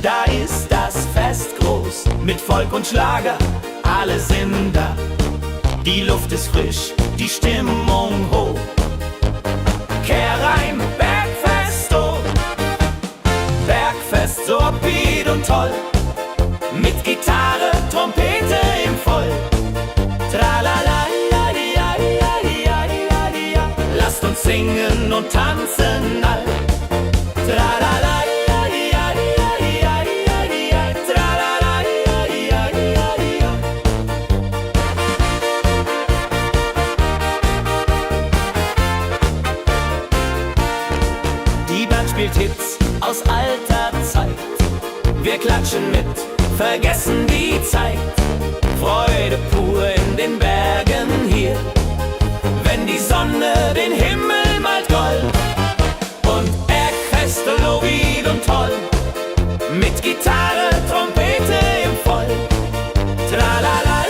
da ist das Fest groß, mit Volk und Schlager, alle sind da. Die Luft ist frisch, die Stimmung hoch. Kehr rein, Bergfest, oh. Bergfest, so upbeat und toll. Mit Gitarre, Trompete im Voll. Tralala, lasst uns singen und tanzen all. Tralala, die Band spielt Hits aus alter Zeit. Wir klatschen mit, vergessen die Zeit. Freude pur in den Bergen hier, wenn die Sonne den Himmel malt gold. Und Bergfest, Lovid und toll, mit Gitarre, Trompete im Voll. Tralala,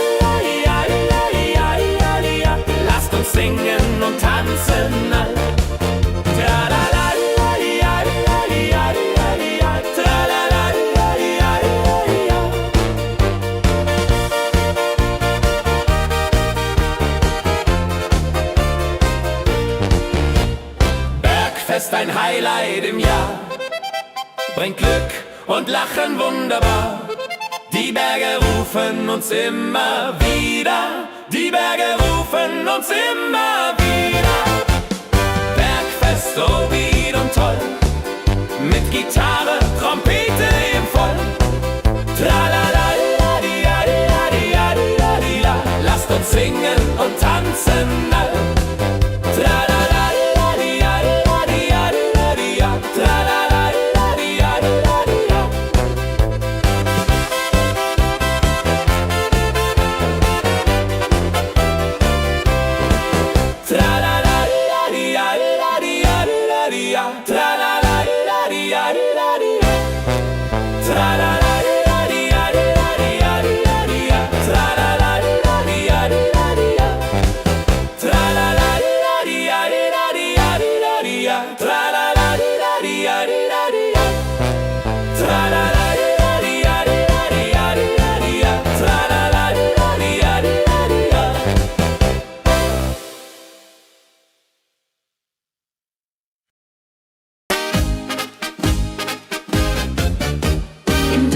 lasst uns singen und tanzen all. Tralala, Bergfest, ein Highlight im Jahr, bringt Glück und Lachen wunderbar. Die Berge rufen uns immer wieder, die Berge rufen uns immer wieder. Bergfest, so wieder und toll, mit Gitarre, Trompete im Voll. Tralala, lasst uns singen und tanzen all. Tralala, Im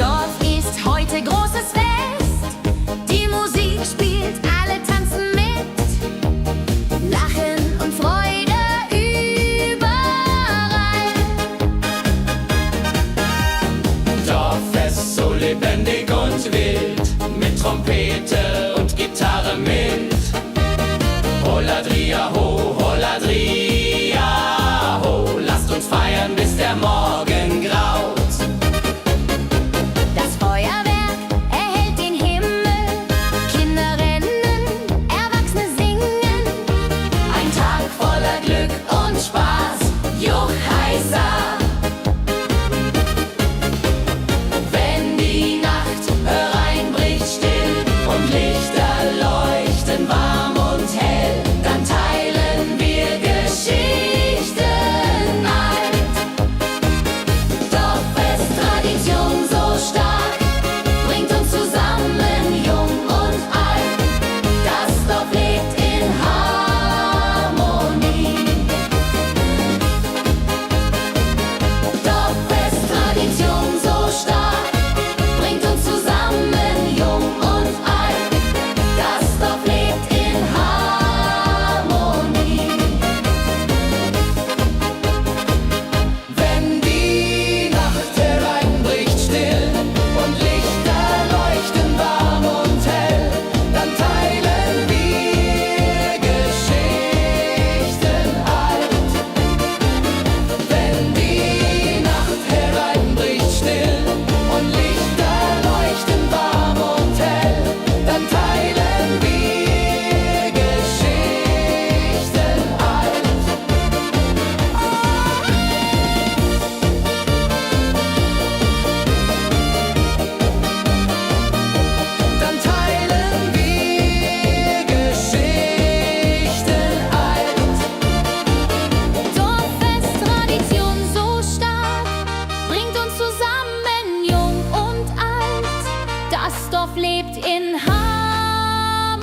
Dorf lebt in Harmonie.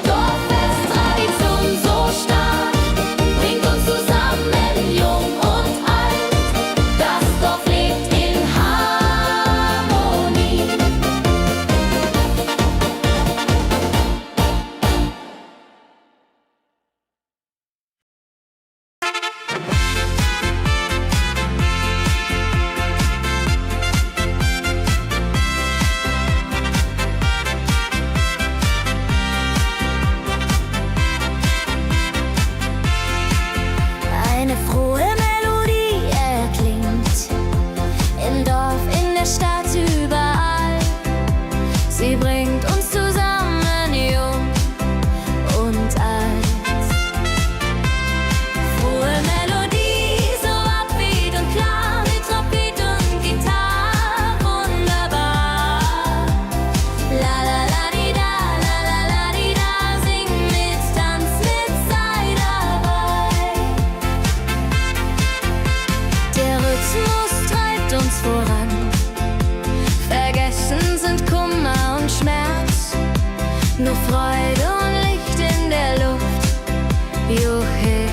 Dorffest, Tradition so stark, bringt uns zusammen, jung und alt. Das Dorf lebt in Harmonie. Eine frohe Melodie erklingt im Dorf, in der Stadt, überall. Sie bringt uns zusammen, jung und alt. Frohe Melodie, so upbeat und klar, mit Trompete und Gitarre, wunderbar. La la la di da, la la la di da, sing mit, tanz mit, sei dabei. Der Rhythmus treibt uns voran. Vergessen sind Kummer und Schmerz. Nur Freude und Licht in der Luft. Juhe.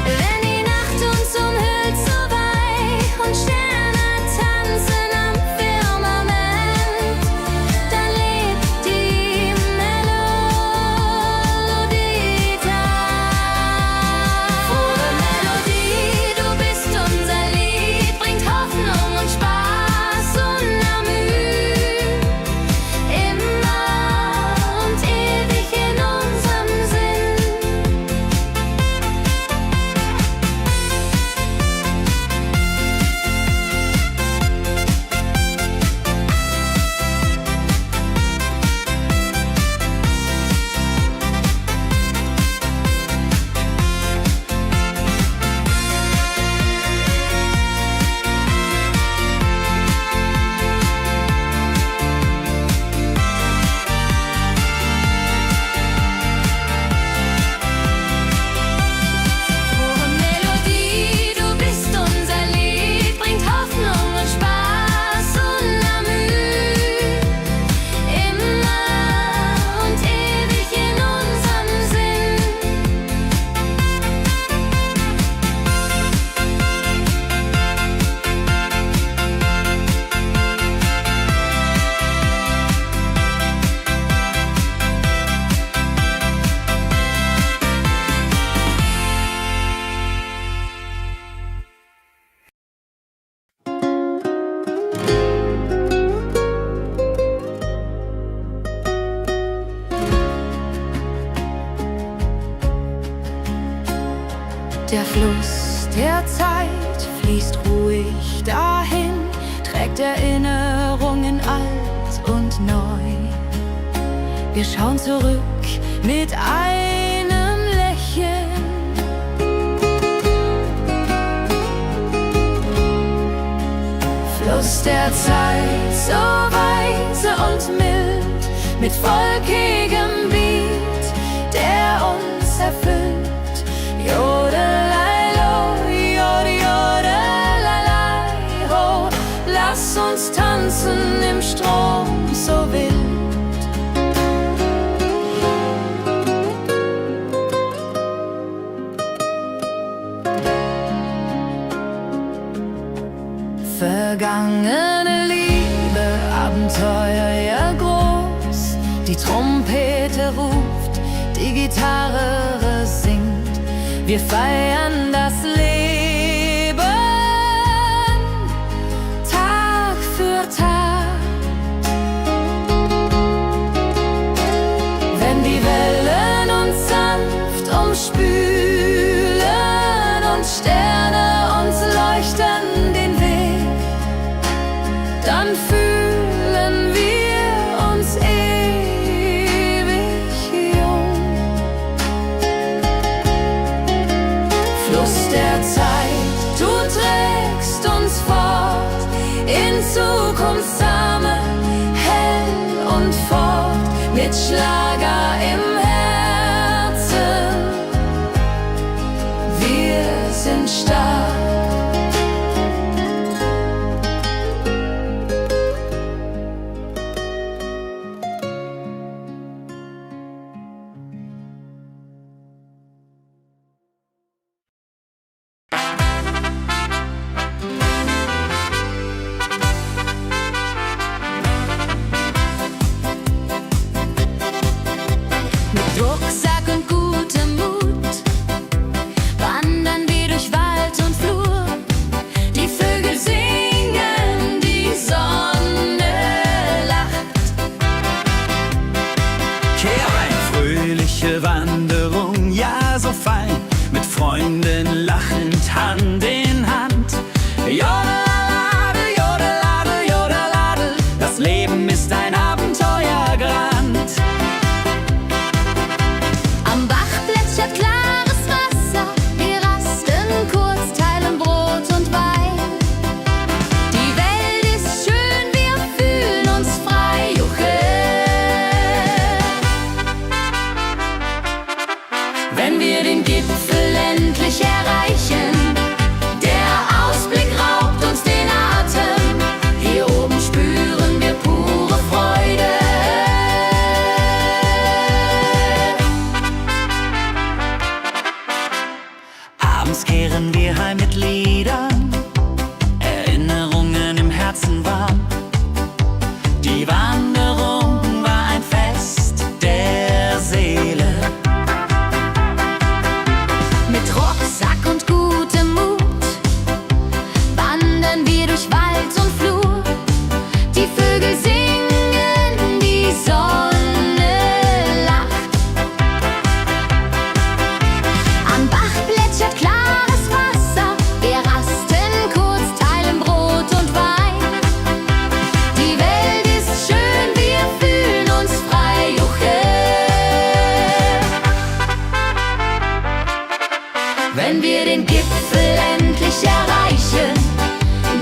Wenn die Nacht uns umhüllt so weich und Sterne tanzen am Firmament, dann lebt die Melodie da. Frohe Melodie, du bist unser Lied, bringt Hoffnung und Spaß unermüht. Immer und ewig in unserem Sinn. Frohe Melodie, du bist unser Lied, bringt Hoffnung und Spaß unermüht. Immer und ewig in unserem Sinn. Der Fluss der Zeit fließt ruhig dahin, trägt Erinnerungen alt und neu. Wir schauen zurück mit einem Lächeln. Fluss der Zeit, so weise und mild, mit volkigem Beat, der uns erfüllt. Jodelei-lo, jodelei-lei, ho, lass uns tanzen im Strom so wild. Vergangene Liebe, Abenteuer ja groß. Die Trompete ruft, die Gitarre singt. Wir feiern das Leben Tag für Tag. Wenn die Wellen uns sanft umspülen und Sterne uns leuchten den Weg, dann fühlen wir uns ewig jung. Fluss der Zeit, du trägst uns fort in Zukunftssame, hell und fort, mit Schlager im Herzen. Wir sind stark. singen lachend Hand in Hand. Jodeladel, jodeladel, jodeladel, das Leben ist ein Abenteuergrand. Am Bach plätschert klares Wasser, wir rasten kurz, teilen Brot und Wein. Die Welt ist schön, wir fühlen uns frei, juche. Wenn wir den Gipfel endlich erreichen, der Ausblick raubt uns den Atem. Hier oben spüren wir pure Freude. Abends kehren wir heim mit Liedern, Erinnerungen im Herzen warm. Die Wanderung war ein Fest der Seele. Mit Rucksack und gutem Mut wandern wir durch Wald und Flur. Die Vögel singen, die Sonne lacht. Am Bach plätschert klares Wasser, wir rasten kurz, teilen Brot und Wein. Die Welt ist schön, wir fühlen uns frei, juche. Wenn wir den Gipfel endlich erreichen,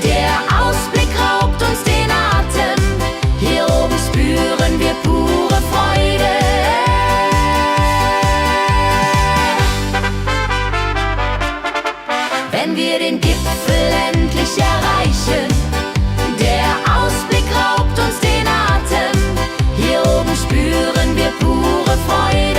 der Ausblick raubt uns den Atem. Hier oben spüren wir pure Freude. Wenn wir den Gipfel endlich erreichen, der Ausblick raubt uns den Atem. Hier oben spüren wir pure Freude.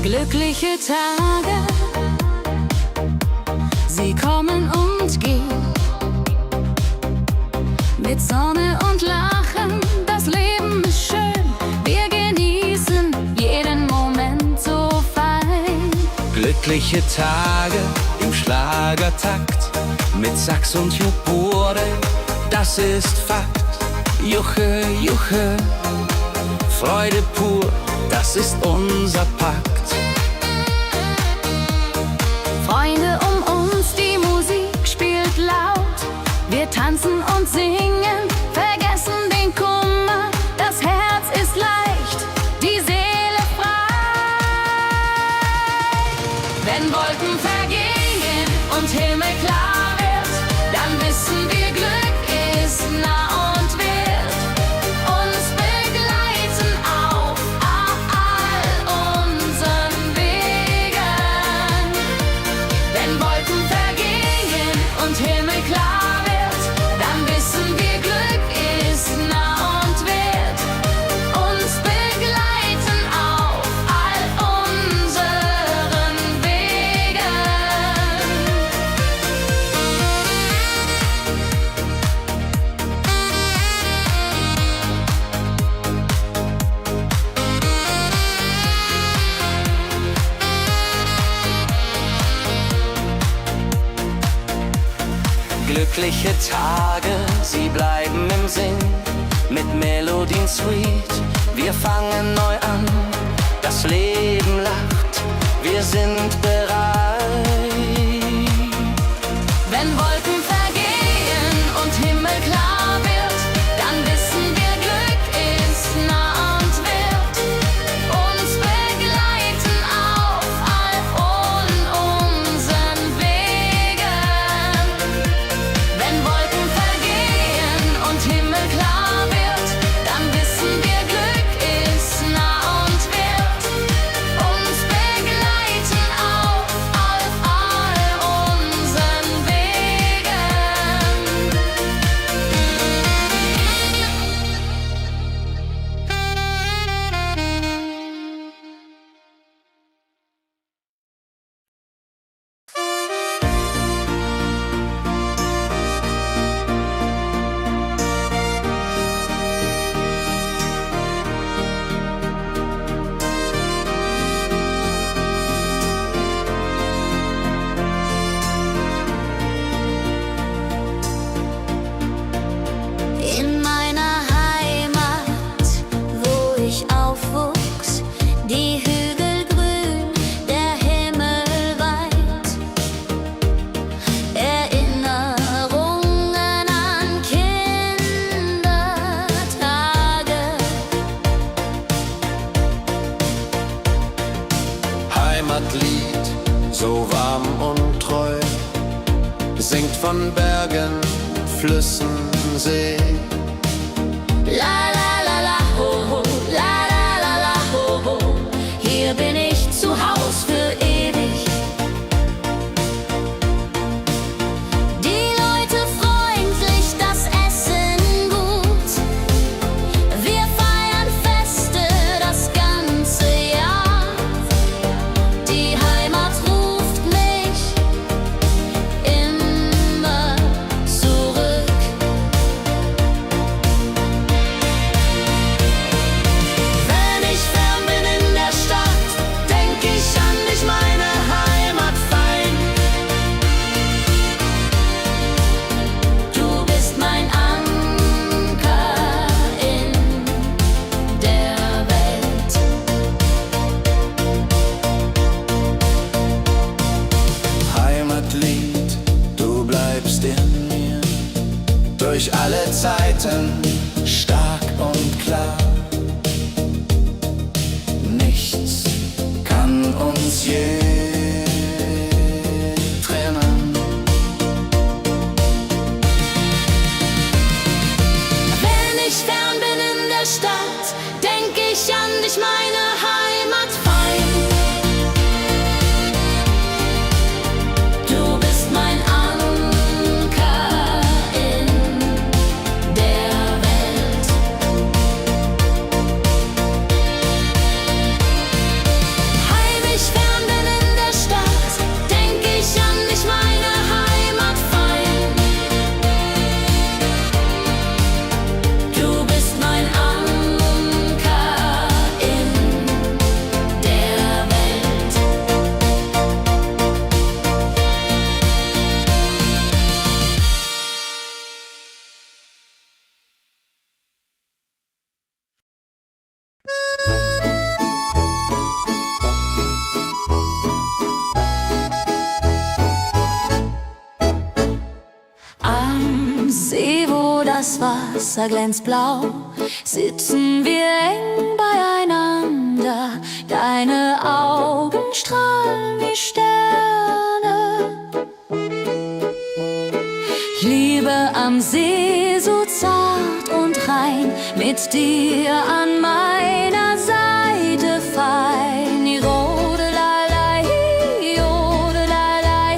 Glückliche Tage, sie kommen und gehen. Mit Sonne und Lachen, das Leben ist schön. Wir genießen jeden Moment so fein. Glückliche Tage im Schlagertakt, mit Sax und Jubore, das ist Fakt. Juche, juche, Freude pur, das ist unser Pakt. Freunde um uns, die Musik spielt laut. Wir tanzen und singen, vergessen den Kummer. Das Herz ist leicht, die Seele frei. Wenn Wolken vergehen und Himmel klar wird, dann wissen wir, Glück ist nah und wird uns begleiten auf all unseren Wegen. Wenn Wolken vergehen und Himmel klar wird, dann wissen wir, Glück ist nah und wird uns begleiten auf all unseren Wegen. Glückliche Tage, sie bleiben im Sinn, mit Melodien sweet. Wir fangen neu an, das Leben lacht, wir sind bereit. Wenn Wolken vergehen und Himmel klar wird, dann wissen wir, Glück ist nah und wird uns begleiten auf all unseren Wegen. Wenn Wolken vergehen und Himmel klar wird, dann wissen wir, Glück ist nah und wird uns begleiten auf all unseren Wegen. von Bergen, Flüssen, See. La la la la ho ho, la la la la ho ho. Hier bin ich zu Haus für ewig. Die Leute freundlich, das Essen gut. Wir feiern Feste das ganze Jahr. Die Heimat ruft mich immer zurück. Wenn ich fern bin in der Stadt, denk ich an dich, meine Heimat fein. Du bist mein Anker in der Welt. Heimatlied, du bleibst in mir durch alle Zeiten stark und klar. Nichts kann uns je trennen. Wenn ich fern bin in der Stadt, denk ich an dich, meine Heimat fein. Du bist mein Anker in der Welt. Heim ich fern bin in der Stadt, denk ich an dich, meine Heimat fein. Du bist mein Anker in der Welt. Am See, wo das Wasser glänzt blau, sitzen wir eng beieinander. Deine Augen strahlen wie Sterne. Liebe am See, so zart und rein, mit dir an meiner Seite fein. Jodelei, jodelei,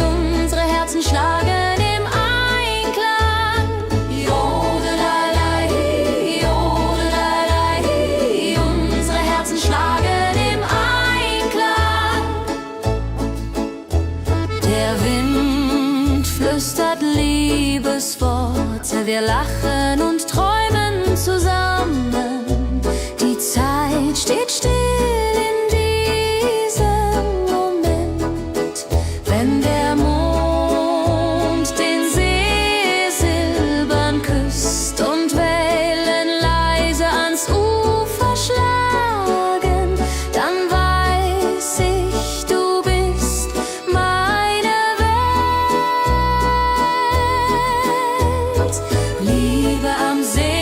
unsere Herzen schlagen im Einklang. Jodelei, jodelei, unsere Herzen schlagen im Einklang. Der Wind flüstert Liebesworte, wir lachen und träumen zusammen. Die Zeit steht still in diesem Moment, wenn der Mond den See silbern küsst und Wellen leise ans Ufer schlagen, dann weiß ich, du bist meine Welt. Liebe am See,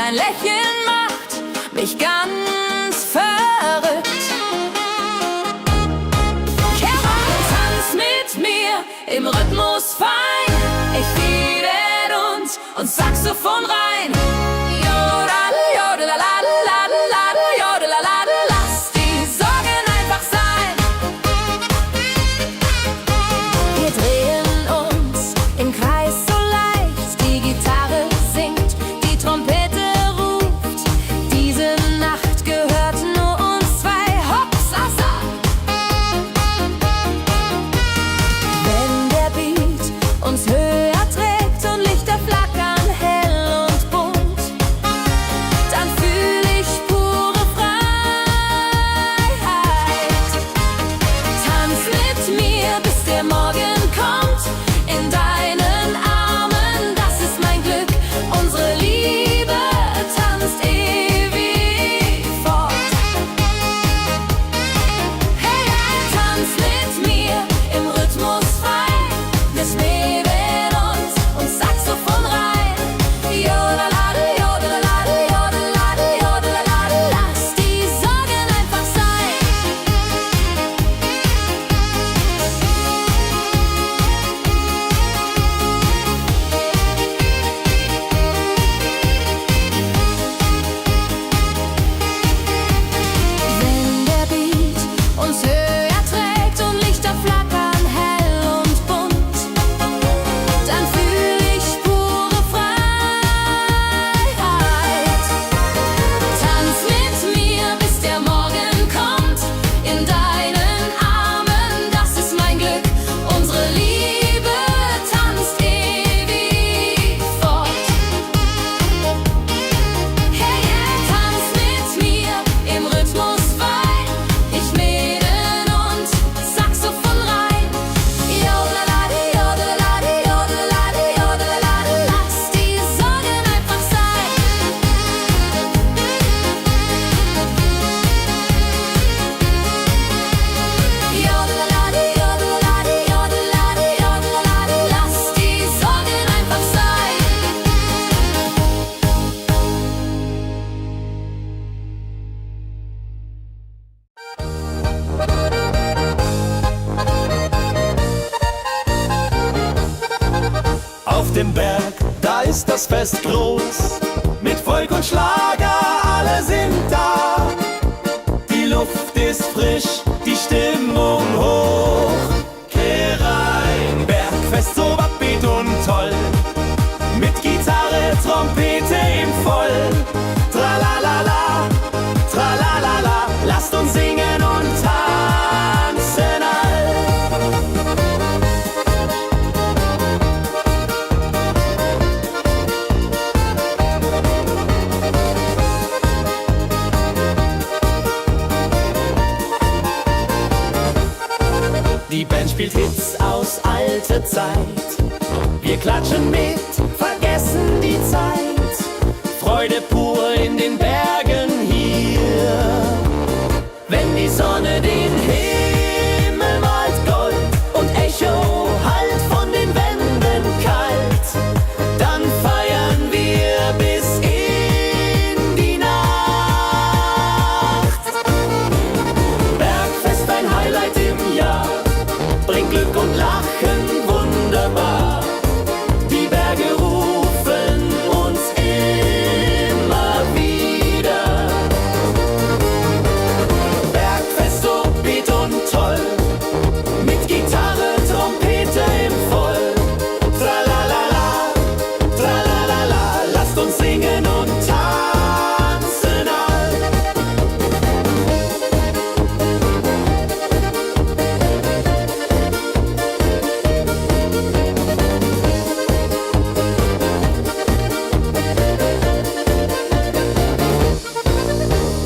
Dein Lächeln macht mich ganz verrückt. Kehr rein, tanz mit mir im Rhythmus fein. Ich fiedel und Saxophon rein. Jodel, jodelalalalalala, jodelalala. Lass die Sorgen einfach sein. Wir drehen uns im Kreis so leicht. Die Gitarre singt, die Trompete ruft. Diese Nacht gehört nur uns zwei. Hopsasa! Wenn der Beat uns höher trägt und Lichter flackern hell und bunt, dann fühl ich pure Freiheit. Tanz mit mir, bis der Morgen kommt. In deinen Armen, das ist mein Glück. Unsere Liebe tanzt ewig fort. Hey, tanz mit mir im Rhythmus fein. Wir schweben und Saxophon rein. Jodelade, jodelade, jodelade, jodelade. Lass die Sorgen einfach sein. Wenn der Beat uns höher trägt und Lichter flackern hell und bunt, dann fühl ich pure Freiheit. Tanz mit mir, bis der Morgen kommt. In deinen Armen, das ist mein Glück. Unsere Liebe tanzt ewig fort. Hey, tanz mit mir im Rhythmus fein. Ich mähen und Saxophon rein. Jodelade, jodelade, jodelade, jodelade. Lass die Sorgen einfach sein. Jodelade, jodelade, jodelade, jodelade. Lass die Sorgen einfach sein. Auf dem Berg, da ist das Fest groß. Mit Volk und Schlager, alle sind da. Die Luft ist frisch, die Stimmung hoch. Kehr rein, Bergfest so upbeat und toll. Mit Gitarre, Trompete im Voll. Tralalala, tralalala. Lasst uns singen und tanzen all. Die Band spielt Hits aus alter Zeit. Wir klatschen mit, vergessen die Zeit. Freude pur in den Bergen hier. Wenn die Sonne den Himmel malt Gold und Echo hallt von den Wänden kalt, dann feiern wir bis in die Nacht. Bergfest, ein Highlight im Jahr, bringt Glück und Lachen wunderbar. Die Berge rufen uns immer wieder. Bergfest so beat und toll, mit Gitarre, Trompete im Voll. Tralalala, tralalala, lasst uns singen und tanzen all.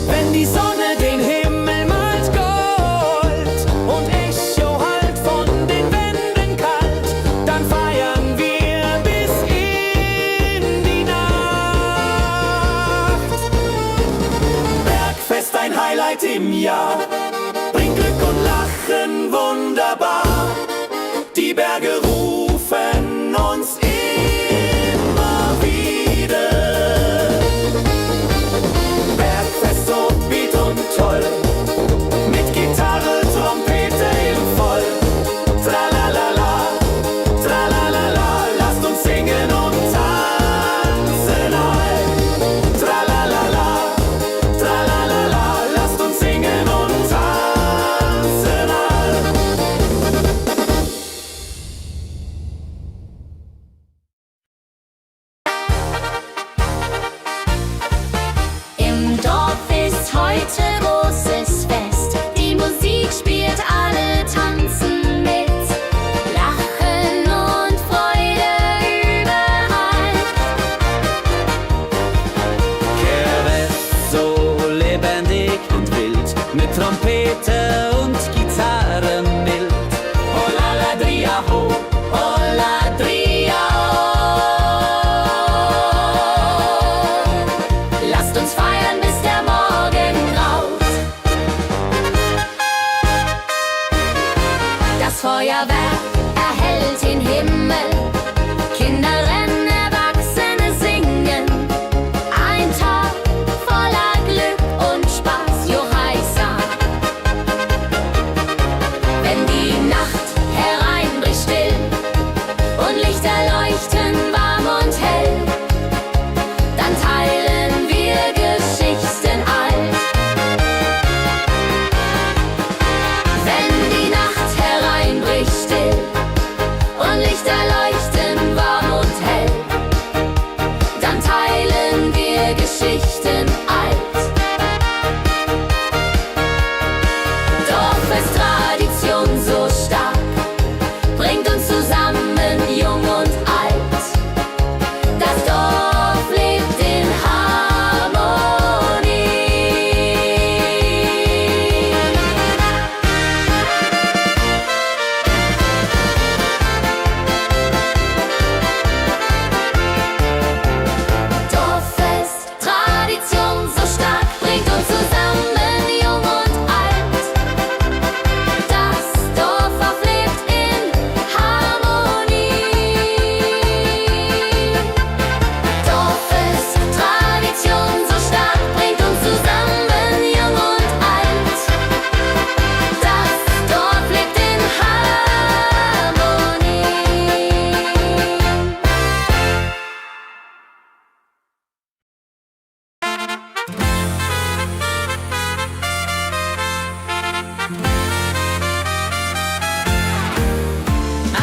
Wenn die Sonne den Himmel malt Gold und Echo hallt von den Wänden kalt, dann feiern wir bis in die Nacht. Bergfest, ein Highlight im Jahr, bringt Glück und Lachen wunderbar. Die Berge rufen uns immer wieder. mit Trompete und Gitarre mild. Oh la la dria ho, oh la dria oh. Lasst uns feiern, bis der Morgen graut. Das Feuerwerk erhellt den Himmel, Kinder rennen, Erwachsene singen. Ein Tag voller Glück und Spaß, Johaisa. Wenn die Nacht hereinbricht still und Lichter leuchten warm und hell, dann teilen wir Geschichten alt. Wenn die Nacht hereinbricht still und Lichter leuchten warm und hell, dann teilen wir Geschichten alt. Dorffest-Tradition so stark, bringt uns zusammen, jung und alt. Das Dorf lebt in Harmonie. Dorffest, Tradition so stark, bringt uns zusammen, jung und alt. Das Dorf lebt in Harmonie. Dorffest, Tradition so stark, bringt uns zusammen, jung und alt. Das Dorf lebt in Harmonie.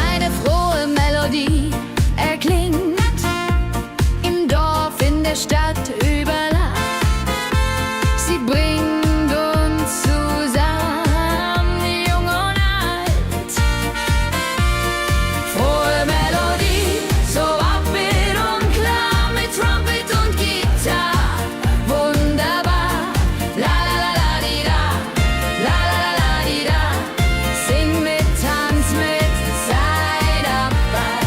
Eine frohe Melodie erklingt im Dorf, in der Stadt, überall. Sie bringt uns zusammen, jung und alt. Frohe Melodie, so upbeat und klar, mit Trumpet und Gitarre. Wunderbar, la la la la di da, la la la la di da. Sing mit, tanz mit, sei dabei.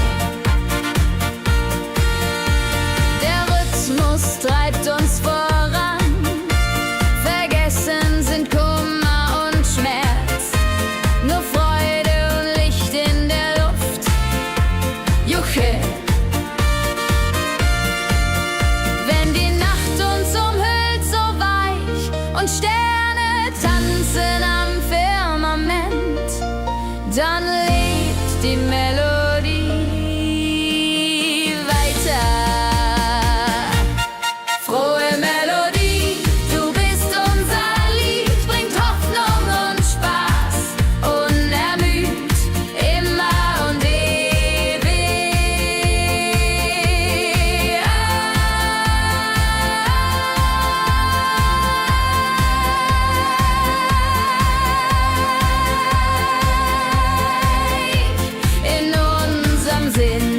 Der Rhythmus treibt uns voran, vergessen sind Kummer und Schmerz. Nur Freude und Licht in der Luft, Juche. Wenn die Nacht uns umhüllt, so weich, und Sterne tanzen am Firmament, dann lebt die Melodie weiter. Frohe Melodie, du bist unser Lied, bringt Hoffnung und Spaß, unermüd, immer und ewig. In unserem Sinn.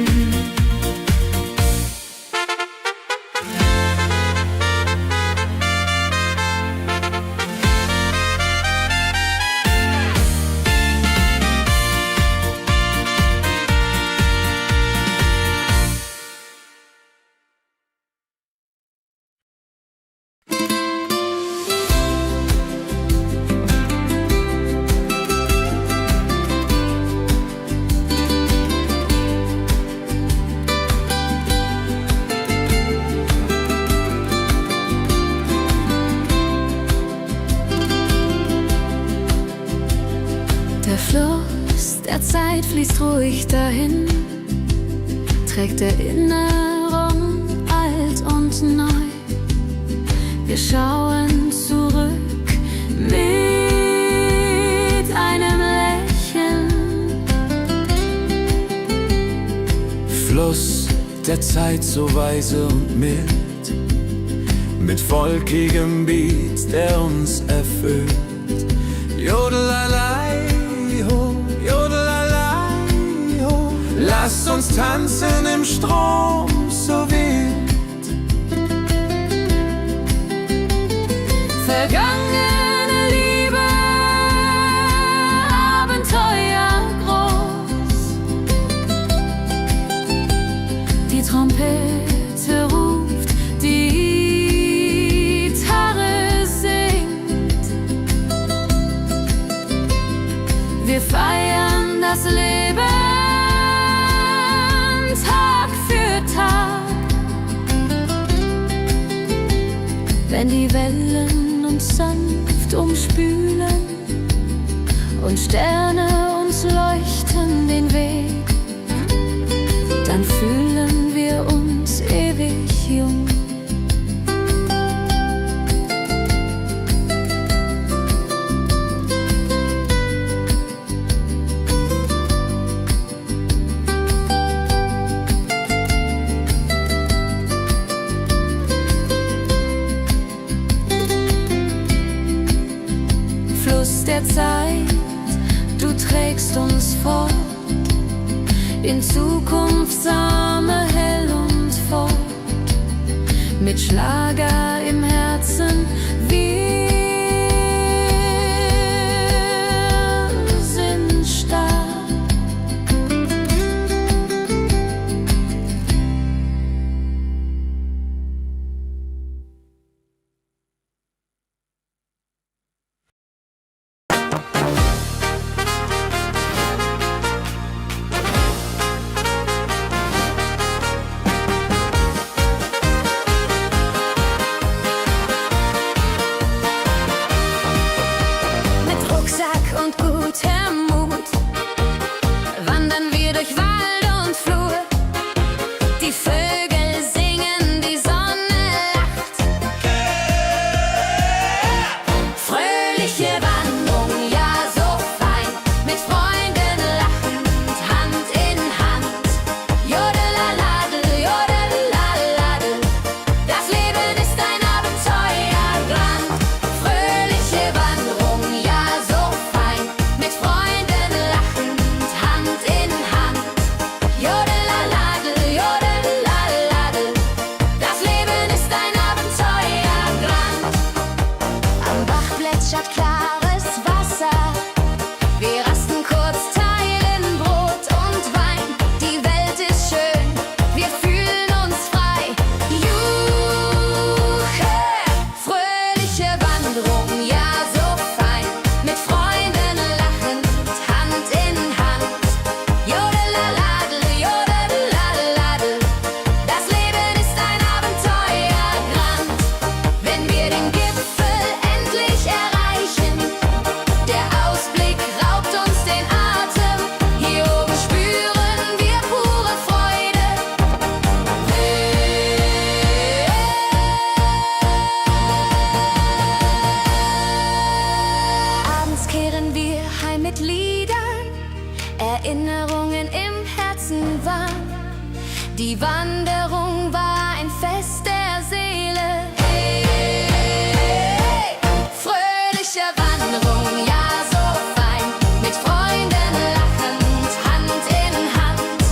Der Fluss der Zeit fließt ruhig dahin, trägt Erinnerung alt und neu. Wir schauen zurück mit einem Lächeln. Fluss der Zeit so weise und mild, mit volkigem Beat, der uns erfüllt. Jodelalei ho, jodelalei ho. Lasst uns tanzen im Strom so wild. Vergangene Liebe Wir feiern das Leben Tag für Tag. Wenn die Wellen uns sanft umspülen und Sterne uns leuchten den Weg, dann fühlen wir uns ewig jung. Fluss der Zeit, du trägst uns fort in Zukunftssame hell und fort, mit Schlager im Herzen. Wir sind stark. Und gutem Mut wandern wir durch Wald und Flur. Die Vögel singen, die Sonne lacht. Fröhliche Wanderung, ja so fein, mit Freunden lachend, Hand in Hand. Jodelaladel, jodelaladel, das Leben ist ein Abenteuerland. Fröhliche Wanderung, ja so fein, mit Freunden lachend, Hand in Hand. Jodelaladel, jodelaladel, das Leben ist ein Abenteuerland. Am Bach plätschert klares Wasser, wir rasten kurz, teilen Brot und Wein. Die Welt ist schön, wir fühlen uns frei. Juche, fröhliche Wanderung, ja so fein, mit Freunden lachend, Hand in Hand. Jodelaladel, jodelaladel, das Leben ist ein Abenteuerland. Wenn wir den Gipfel endlich erreichen, der Ausblick raubt uns den Atem. Hier oben spüren wir pure Freude. Abends kehren wir heim mit Liedern, Erinnerungen im Herzen warm. Die Wanderung war ein Fest der Seele. Hey, fröhliche Wanderung, ja so fein, mit Freunden lachend, Hand in Hand.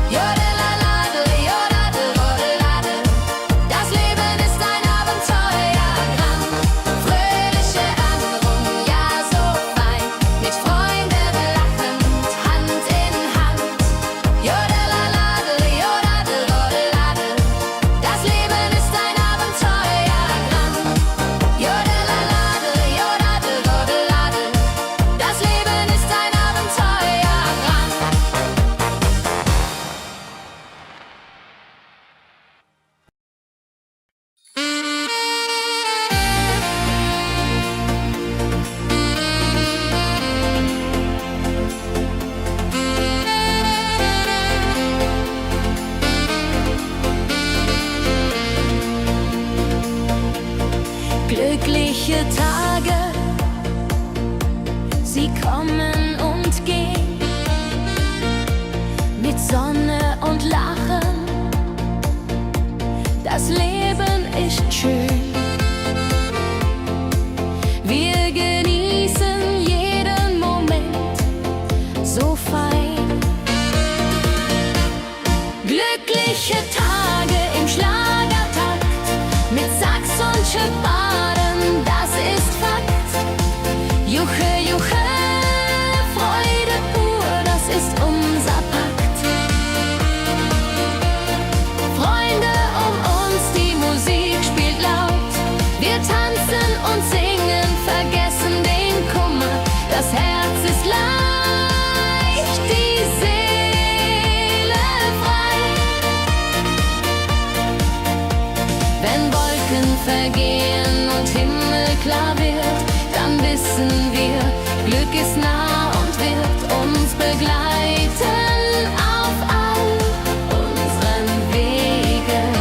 Jodelaladel, jodadel, rodeladel, das Leben ist ein Abenteuerland. Fröhliche Wanderung, ja so fein, mit Freunden lachend, Hand in Hand. Jodelaladel, jodadel, rodeladel, das Leben ist ein Abenteuerland. Jodelaladel, jodadel, rodeladel, das Leben ist ein Abenteuerland. Glückliche Tage, sie kommen und gehen, mit Sonne und Lachen. Das Leben ist schön. Wir genießen jeden Moment so fein. Glückliche Tage im Schlagertakt, mit Sax und Schöpfaden, das ist Fakt. Juche, Juche, Freude pur, das ist unser Pakt. Freunde um uns, die Musik spielt laut. Wir tanzen und singen, vergessen den Kummer. Das Herz ist laut. ist nah und wird uns begleiten auf all unseren Wegen.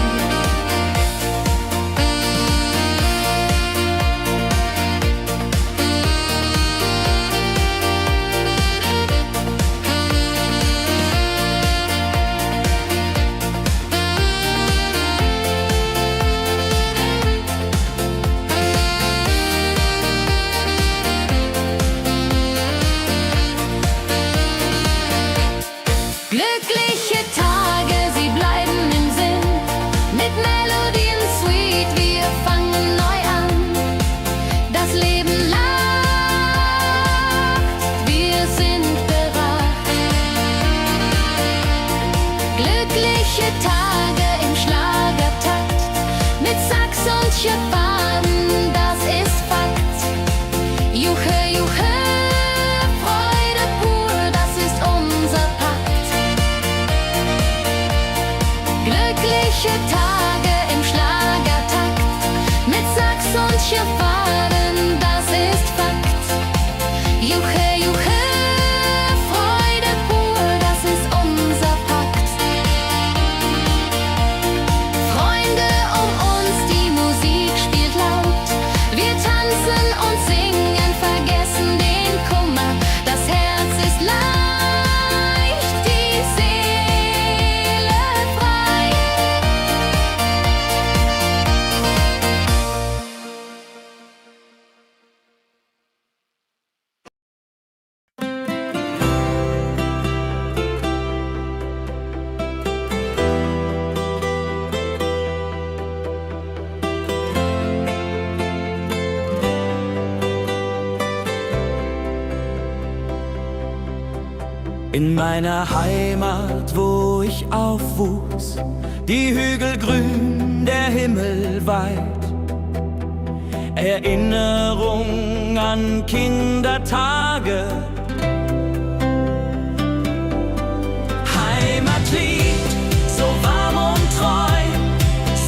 Glückliche Tage, sie bleiben im Sinn, mit Melodien sweet, wir fangen neu an. Das Leben lacht, wir sind bereit. Glückliche Tage im Schlagertakt, mit Sax und Schöpfaden, das ist Fakt. Juche, juche, Freude pur, das ist unser Pakt. Glückliche Tage im Schlagertakt, mit Sax und Schöpfaden, das ist Fakt. Juche, juche, Freude pur, das ist unser Pakt. Freunde um uns, die Musik spielt laut, wir tanzen und singen, vergessen den Kummer, das Herz ist leicht, die Seele frei. In meiner Heimat, wo ich aufwuchs, die Hügel grün, der Himmel weit. Erinnerung an Kindertage. Heimatlied, so warm und treu,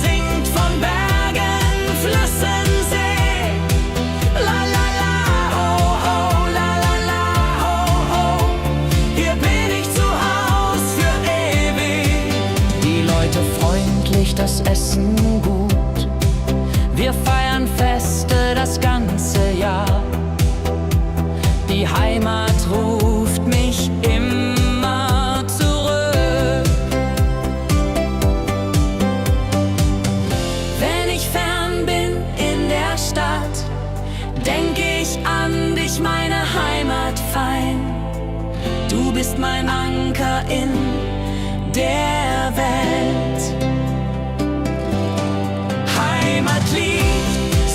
singt von Bergen, Flüssen, See. La la la, ho ho, la la la, ho ho. Hier bin ich zu Haus für ewig. Die Leute freundlich, das Essen gut. Wir feiern Feste das ganze Jahr. Die Heimat ruft mich immer zurück. Wenn ich fern bin in der Stadt, denk ich an dich, meine Heimat fein. Du bist mein Anker in der Welt. Heimatlied,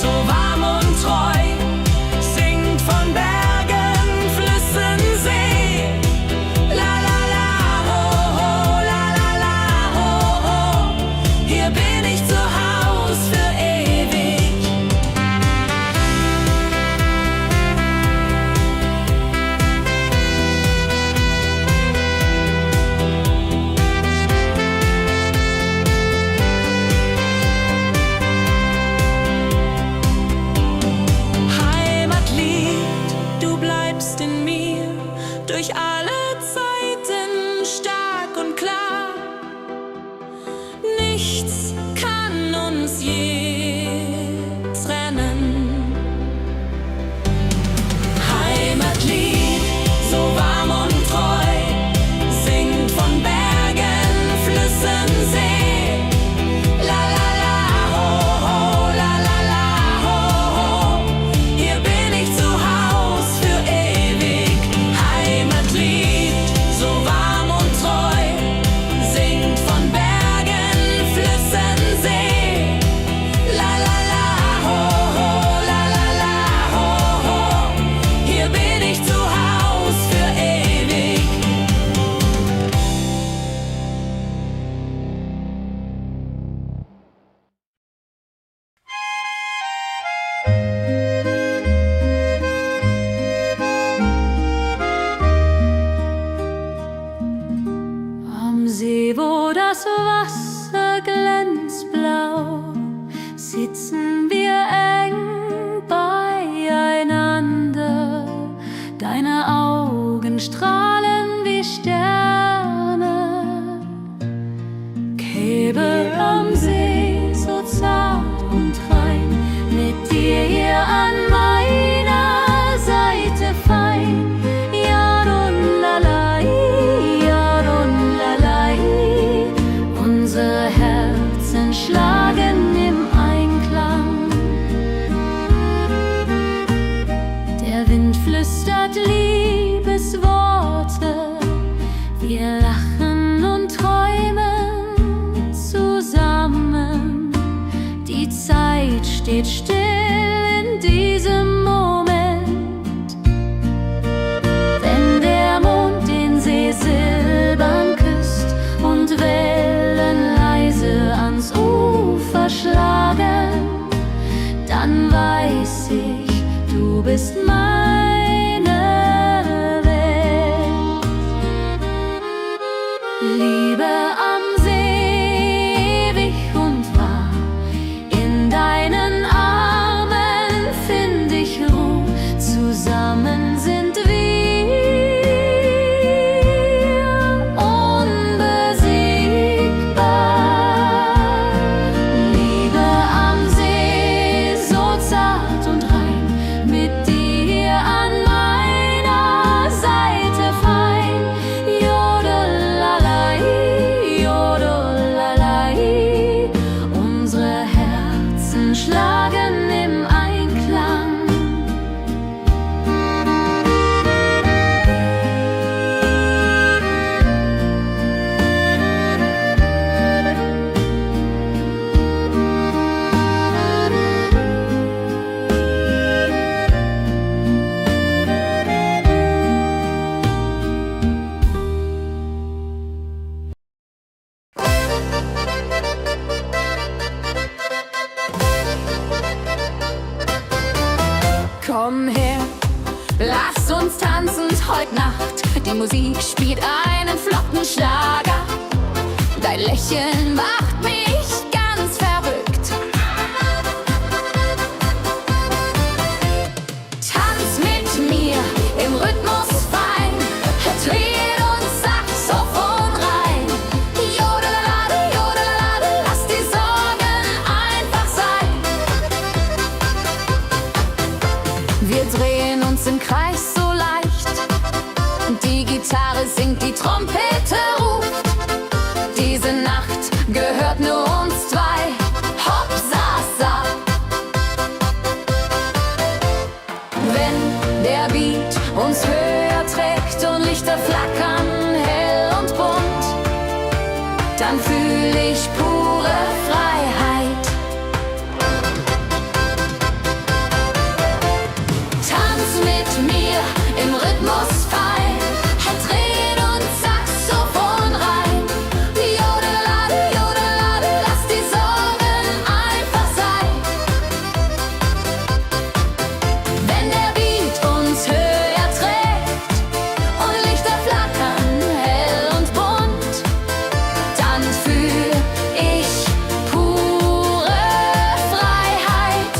so warm und treu, singt von Bergen, Flüssen, See. La la la, ho ho, la la la, ho ho. Hier bin ich zu Haus für ewig. Heimatlied, du bleibst in mir durch alle Zeiten stark und klar. Nichts kann uns je trennen. Heimatlied, so warm und treu, singt von Bergen, Flüssen, See. La la la, ho ho, la la la, ho ho. Hier bin ich zu Haus für ewig. Heimatlied. strahlen wie Sterne. Käbe am See, so zart und rein, mit dir hier an meiner Seite fein. Yadunlalai, Yadunlalai, unsere Herzen schlagen im Einklang. Der Wind flüstert Liebesworte, wir lachen und träumen zusammen. Die Zeit steht still in diesem Moment, wenn der Mond den See silbern küsst und Wellen leise ans Ufer schlagen, dann weiß ich, du bist meine Welt. Liebe am See, ewig und wahr, in deinen Armen find ich Ruhe, zusammen sind wir unbesiegbar. Liebe am See, so zart und rein, mit dir an meiner Seite fein. Jodelalai, Jodelalai, unsere Herzen schlagen im Einklang. Komm her, lass uns tanzen heute Nacht. Die Musik spielt einen flotten Schlager. Dein Lächeln macht mich ganz verrückt. Tanz mit mir im Rhythmus fein, Trill und Saxophon rein. Jodelade, jodelade, lass die Sorgen einfach sein. Wir drehen uns im Kreis so leicht, die Gitarre singt, die Trompete ruft. Diese Nacht gehört nur uns zwei, hopp, sa, sa. Wenn der Beat uns höher trägt und Lichter flackern hell und bunt, dann fühl ich pure Freiheit. Tanz mit mir im Rhythmus fein, Trill und Saxophon rein. Jodelade, jodelade, lass die Sorgen einfach sein. Wenn der Beat uns höher trägt und Lichter flackern hell und bunt, dann fühl ich pure Freiheit.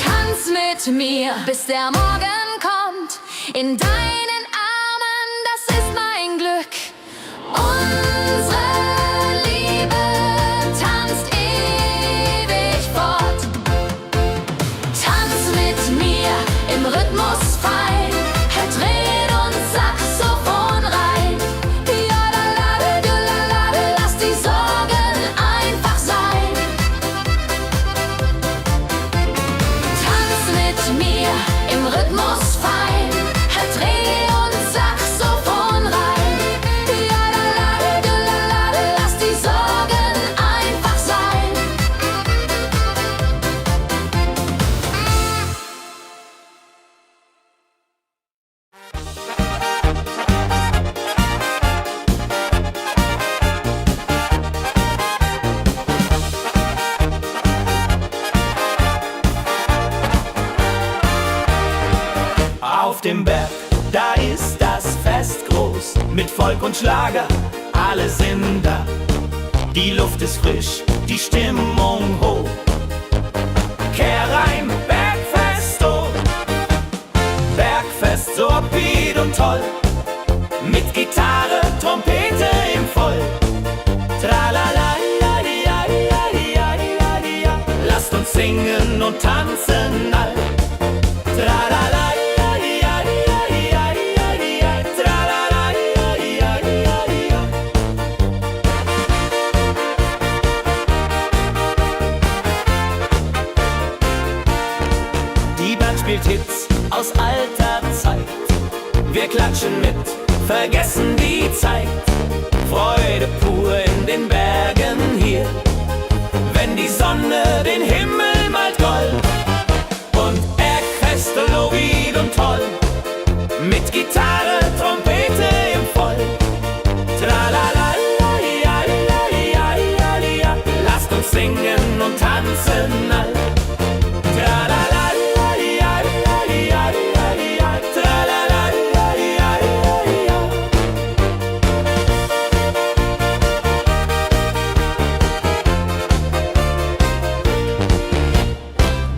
Tanz mit mir, bis der Morgen kommt. In deinen Armen, das ist mein Glück. Unsere Liebe tanzt ewig fort. Tanz mit mir im Rhythmus fein, Trill und Saxophon rein. Jodelade, jodelade, lass die Sorgen einfach sein. Tanz mit mir im Rhythmus fein, Trill und Saxophon rein. Jodelade, jodelade, lass die Sorgen einfach sein. Auf dem Berg, da ist das Fest groß, mit Volk und Schlager, alle sind da. Die Luft ist frisch, die Stimmung hoch. Kehr rein, Bergfest, oh, Bergfest und toll. Mit Gitarre, Trompete im Voll. Tralala-la-di-ja-di-ja-di-ja-di-ja-di-ja. Lasst uns singen und tanzen all. Tralala-di-ja-di-ja-di-ja-di-ja-di-ja. Tralala-di-ja-di-ja-di-ja-di-ja. Die Band spielt Hits aus alter Zeit. Wir klatschen mit, vergessen die Zeit. Freude pur in den Bergen hier, wenn die Sonne den Himmel malt gold. Und Orchester, Lied und toll, mit Gitarre, Trompete im Voll. Tralala-la-di-ja-di-ja-di-ja-di-ja. Lasst uns singen und tanzen all. Tralala-di-ja-di-ja-di-ja-di-ja-di-ja. Tralala-di-ja-di-ja-di-ja-di-ja.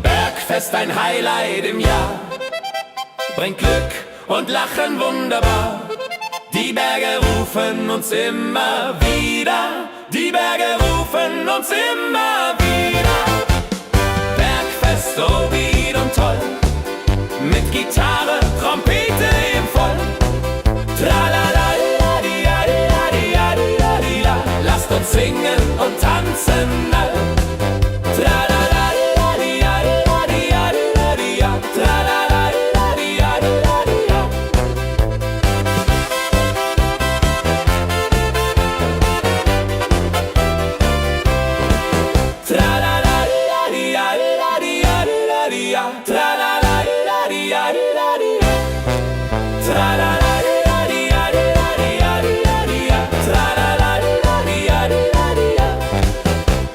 Bergfest, ein Highlight im Jahr, bringt Glück und Lachen wunderbar. Die Berge rufen uns immer wieder, die Berge rufen uns immer wieder. Bergfest, so Lied und toll, mit Gitarre, Trompete im Voll. Tralala-di-ja-di-ja-di-ja-di-ja-di-ja. Lasst uns singen und tanzen all. Tralala-di-ja-di-ja-di-ja-di-ja-di-ja. Tralala-di-ja-di-ja-di-ja-di-ja. Tralala-di-ja-di-ja-di-ja-di-ja. Tralala-di-ja-di-ja-di-ja-di-ja. Tralala-di-ja-di-ja-di-ja-di-ja-di-ja. Tralala-di-ja-di-ja-di-ja-di-ja.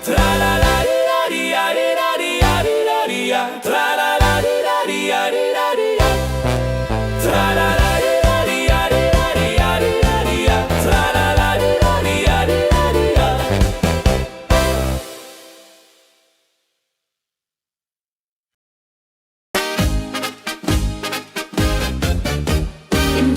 Tralala-di-ya-di-ya-di-ya-di-ya-di-ya. Tralala-di-ya-di-ya-di-ya-di-ya. Tralala-di-ya-di-ya-di-ya-di-ya-di-ya. Tralala-di-ya-di-ya-di-ya-di-ya. In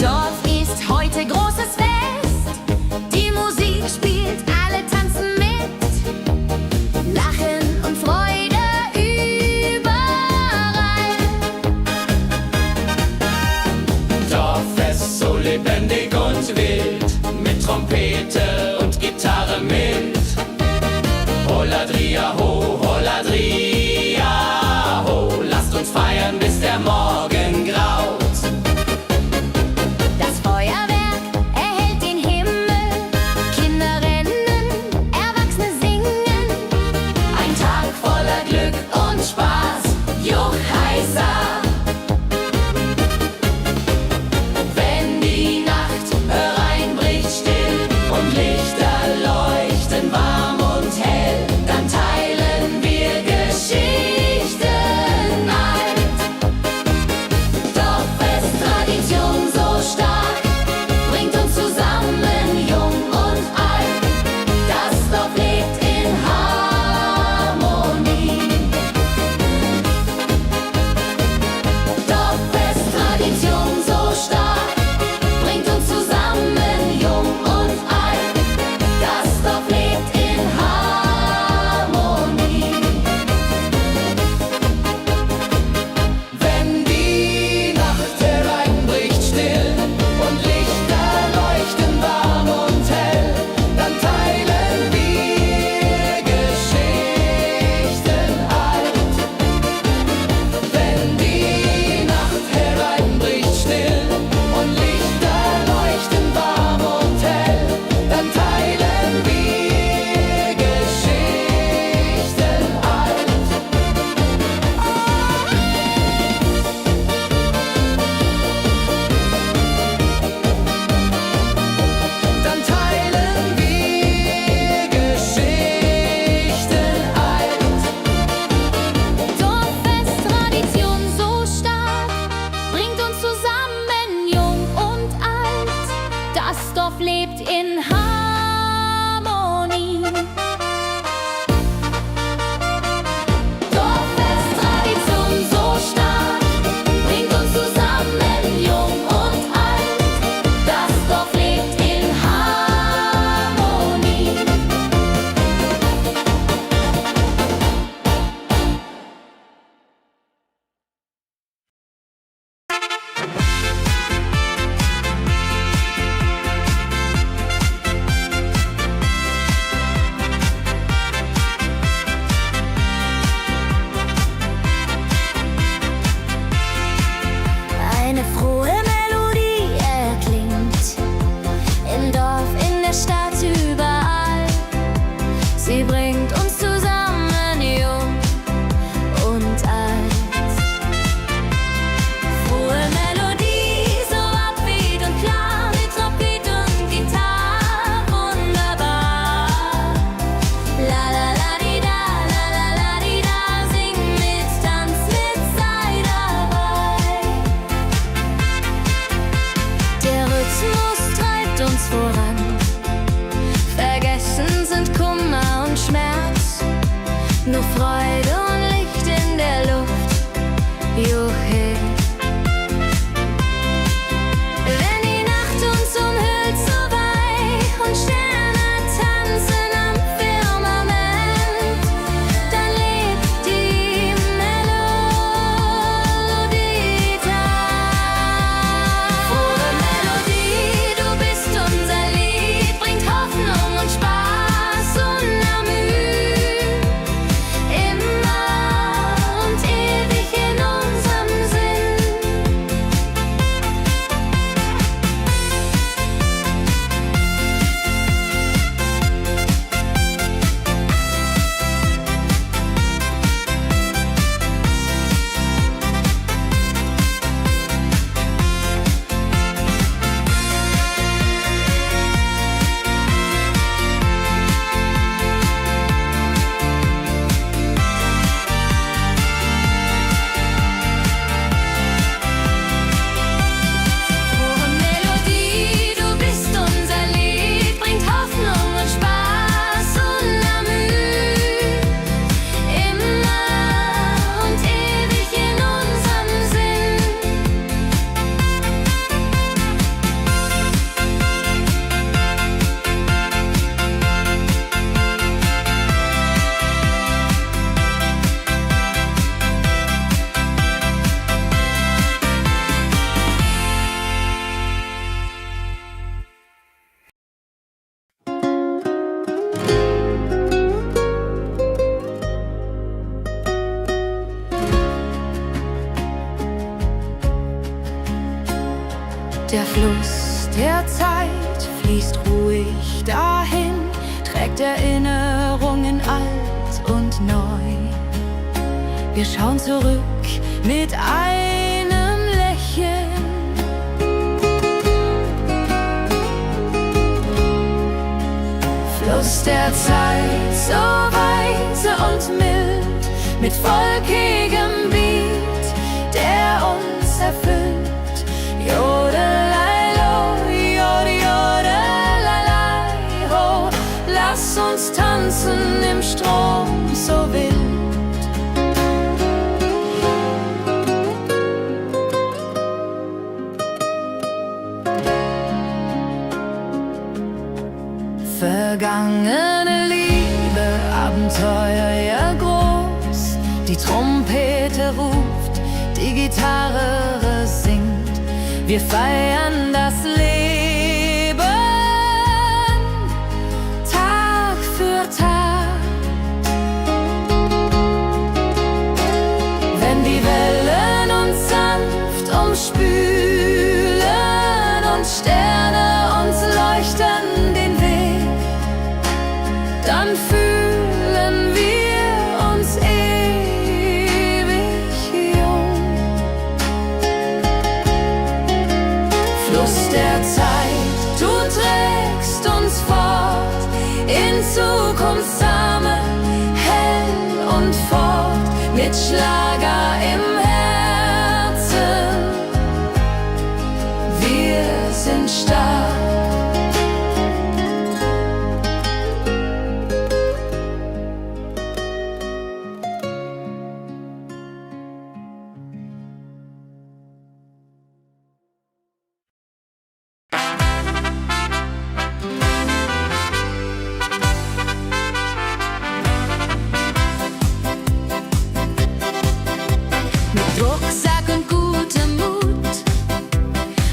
du hin. Wenn die Nacht uns umhüllt so weich und Sterne tanzen am Firmament, dann lebt die Melodie da. Frohe Melodie, du bist unser Lied, bringt Hoffnung und Spaß unermüht, immer und ewig in unserem Sinn. Frohe Melodie, du bist unser Lied, bringt Hoffnung und Spaß unermüht, immer und ewig in unserem Sinn. Der Fluss der Zeit fließt ruhig dahin, trägt Erinnerungen alt und neu. Wir schauen zurück mit einem Lächeln. Fluss der Zeit, so weise und mild, mit volkigem Beat, der uns erfüllt. Jodelailo, jodelelei, ho, lass uns tanzen im Strom so wild. Vergangene Liebe, Abenteuer ja groß, die Trompete ruft, die Gitarre singt. Wir feiern das Leben Tag für Tag. Wenn die Wellen uns sanft umspülen und Sterne uns leuchten den Weg, dann fühlen wir uns ewig jung. Fluss der Zeit, du trägst uns fort in Zukunftssame, hell und fort, mit Schlager im Herzen. Wir sind stark. Rucksack und gutem Mut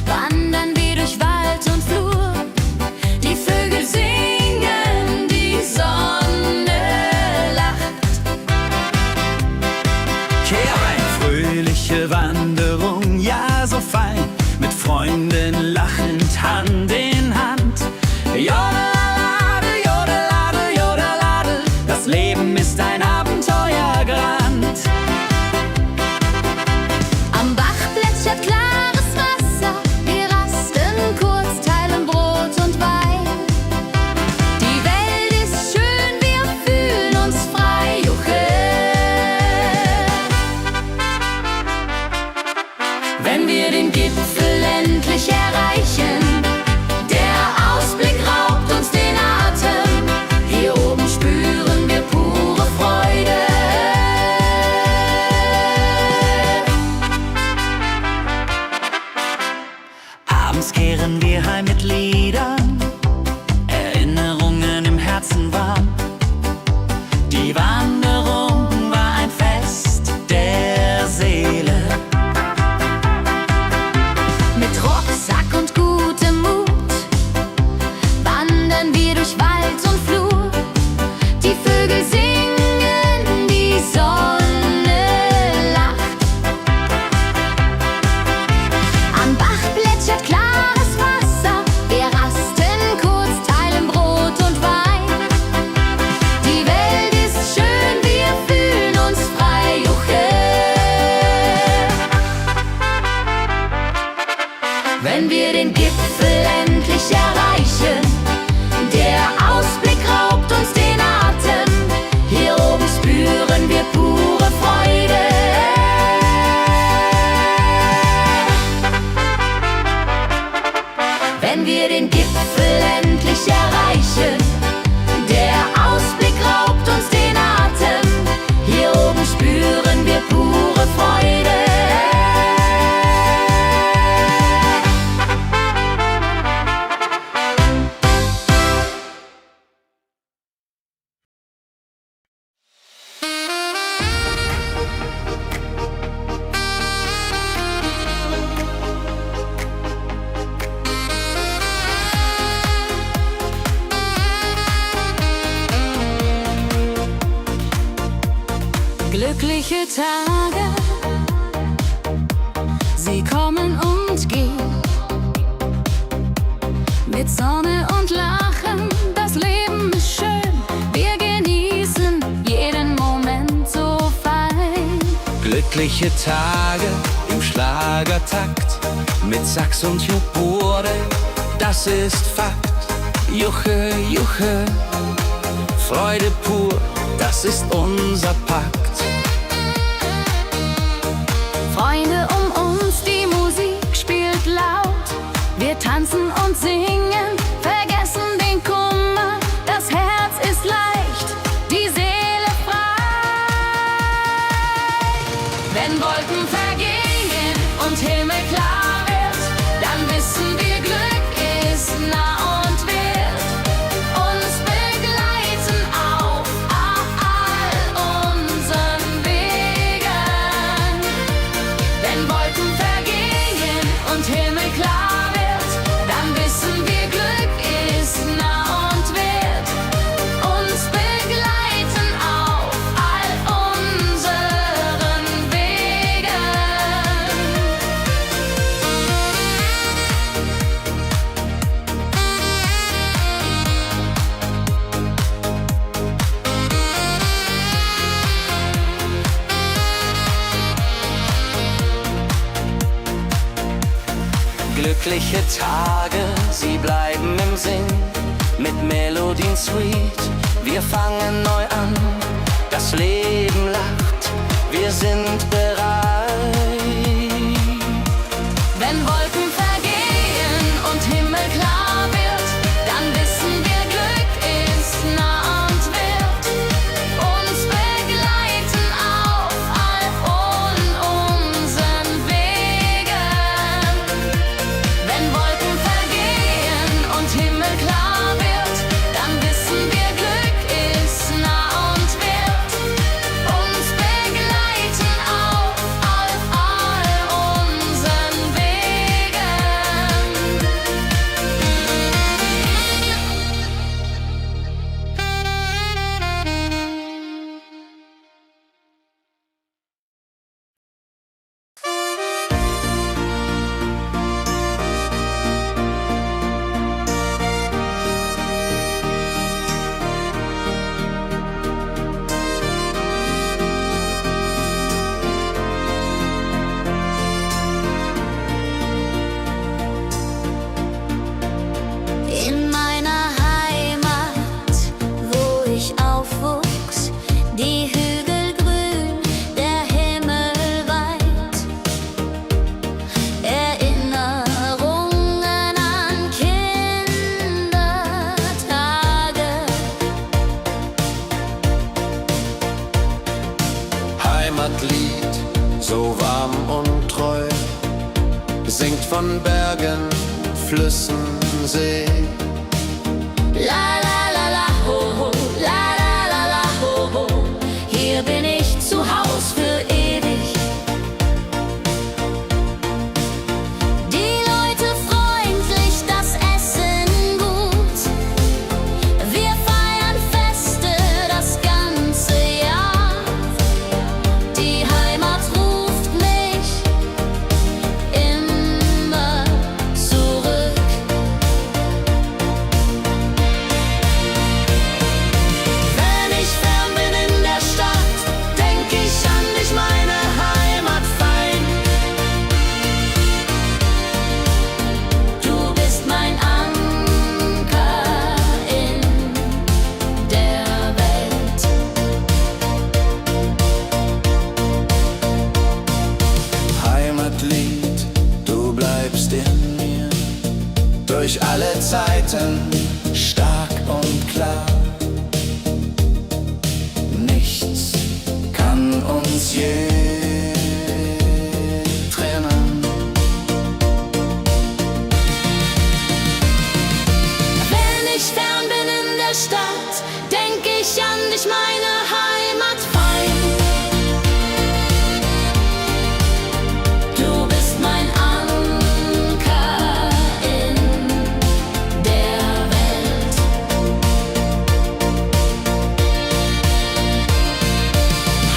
wandern wir durch Wald und Flur. Die Vögel singen, die Sonne lacht. Kehr ein, fröhliche Wanderung, ja so fein, mit Freunden lachend Hand in Hand. Jodelade, jodelade, jodelade, das Leben ist ein Abenteuergrand. Am Bach plätschert klares Wasser, wir rasten kurz, teilen Brot und Wein. Die Welt ist schön, wir fühlen uns frei, juchhe. Wenn wir den Gipfel endlich erreichen, der Ausblick raubt uns den Atem. Hier oben spüren wir pure Freude. feiern wir heim mit Liedern, Erinnerungen im Herzen warm. Die Wanderung war ein Fest der Seele. Mit Rucksack und gutem Mut wandern wir durch Wald und Flur. Die Vögel singen, die Sonne lacht. Am Bach plätschert klares Wasser. Wir rasten kurz, teilen Brot und Wein. Die Welt ist schön, wir fühlen uns frei. Juche. Wenn wir den Gipfel endlich erreichen, der Ausblick raubt uns den Atem. Hier oben spüren wir pure Freude. Wenn wir den Gipfel endlich erreichen, der Ausblick raubt uns den Atem. Hier oben spüren wir pure Freude. Glückliche Tage, sie kommen und gehen. Mit Sonne und Lachen, das Leben ist schön. Wir genießen jeden Moment so fein. Glückliche Tage im Schlagertakt, mit Sax und Jubore, das ist Fakt. Juche, Juche, Freude pur, das ist unser Pakt. Freunde um uns, die Musik spielt laut. Wir tanzen und singen, vergessen den Kummer. Das Herz ist leicht, die Seele frei. Wenn Wolken vergehen und Himmel klar wird, dann wissen wir, Glück ist nah und wird uns begleiten auf all unseren Wegen. Wenn Wolken vergehen und Himmel klar wird, dann wissen wir, Glück ist nah und wird uns begleiten auf all unseren Wegen. Glückliche Tage, sie bleiben im Sinn, mit Melodien sweet. Wir fangen neu an, das Leben lacht, wir sind bereit. Wenn Wolken vergehen und Himmel klar wird, dann wissen wir, Glück ist nah und wird uns begleiten auf all unseren Wegen. Wenn Wolken vergehen und Himmel klar wird, dann wissen wir, Glück ist nah und wird uns begleiten auf all unseren Wegen. In meiner Heimat, wo ich aufwuchs, die Hügel grün, der Himmel weit. Erinnerungen an Kindertage. Heimatlied, so warm und treu, singt von Bergen, Flüssen, See. La la la la ho ho, la la la la ho ho. Hier bin ich zu Haus für ewig. Die Leute freundlich, das Essen gut. Wir feiern Feste das ganze Jahr. Die Heimat ruft mich immer zurück. Wenn ich fern bin in der Stadt, denk ich an dich, meine Heimat fein. Du bist mein Anker in der Welt. Heimatlied, du bleibst in mir durch alle Zeiten stark und klar. Nichts kann uns je trennen. Wenn ich fern bin in der Stadt, denk ich an dich, meine Heimat fein. Du bist mein Anker in der Welt.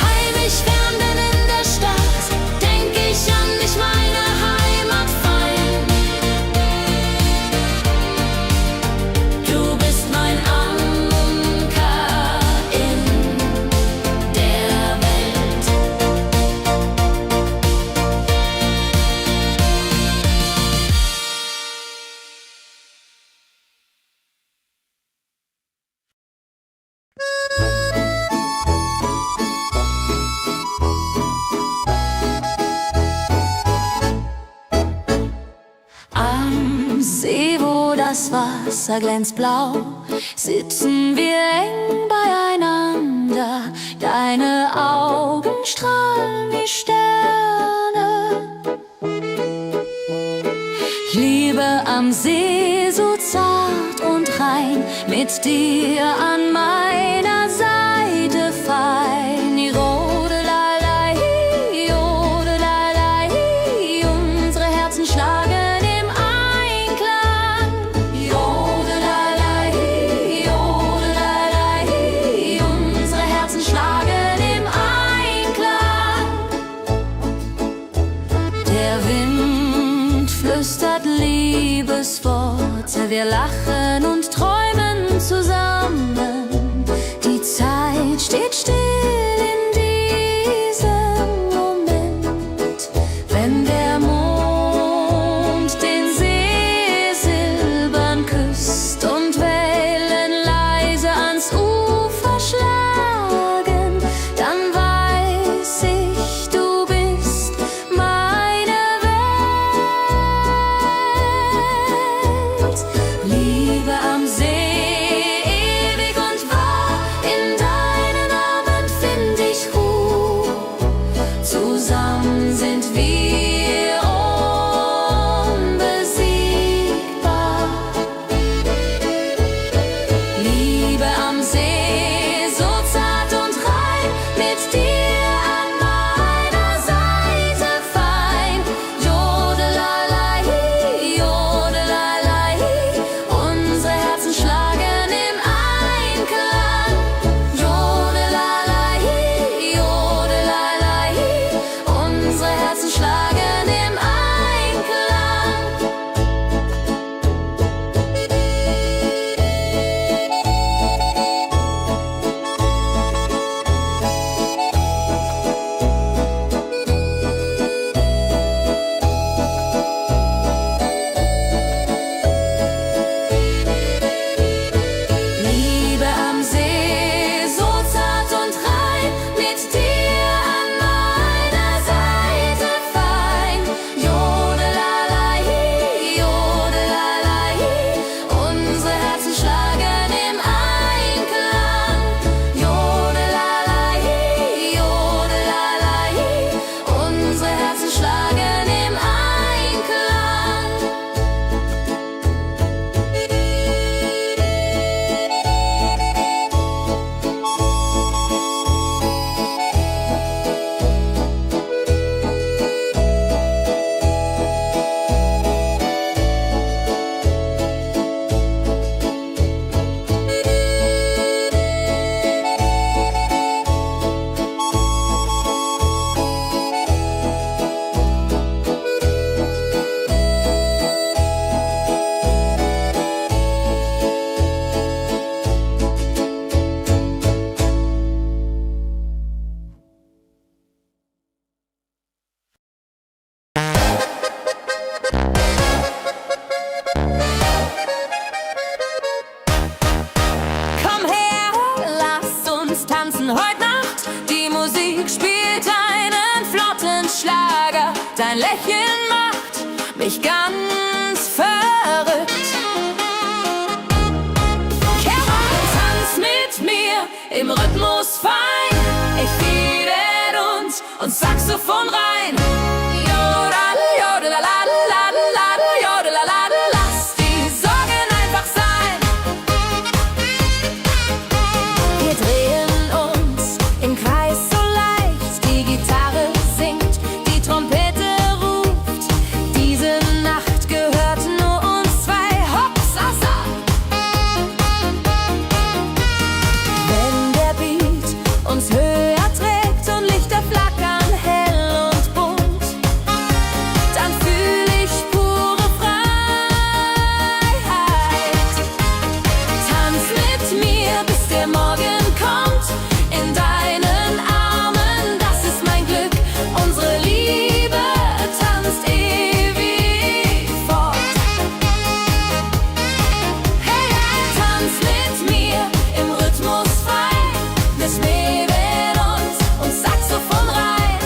Heim ich fern bin in der Stadt, denk ich an dich, meine Heimat fein. Du bist mein Anker in der Welt. Am See, wo das Wasser glänzt blau, sitzen wir eng beieinander. Deine Augen strahlen wie Sterne. Liebe am See, so zart und rein, mit dir an meiner Seite fein. Jodelei, jodelei, unsere Herzen schlagen im Einklang. Jodelei, jodelei, unsere Herzen schlagen im Einklang. Der Wind flüstert Liebesworte, wir lachen und träumen zusammen. Die Zeit steht still in diesem Moment, wenn der Mond den See silbern küsst und Wellen leise ans Ufer schlagen, dann weiß ich, du bist meine Welt. Liebe am See, ewig und wahr, in deinen Armen Mädchen macht mich ganz verrückt. Keron, tanz mit mir im Rhythmus fein. Ich fiedel und Saxophon rein. Jodel, jodel, ladel, ladel, ladel, jodel, ladel, lass die Sorgen einfach sein. Wir drehen uns im Kreis so leicht, die Gitarre singt, die Trompete ruft. Diese Nacht gehört nur uns zwei, Hopsasa. Wenn der Beat uns höher trägt und Lichter flackern hell und bunt, dann fühl ich pure Freiheit. Tanz mit mir, bis der Morgen kommt, in deinen Armen, das ist mein Glück. Unsere Liebe tanzt ewig fort. Hey, tanz mit mir im Rhythmus fein, bis Nebel und Saxophon rein.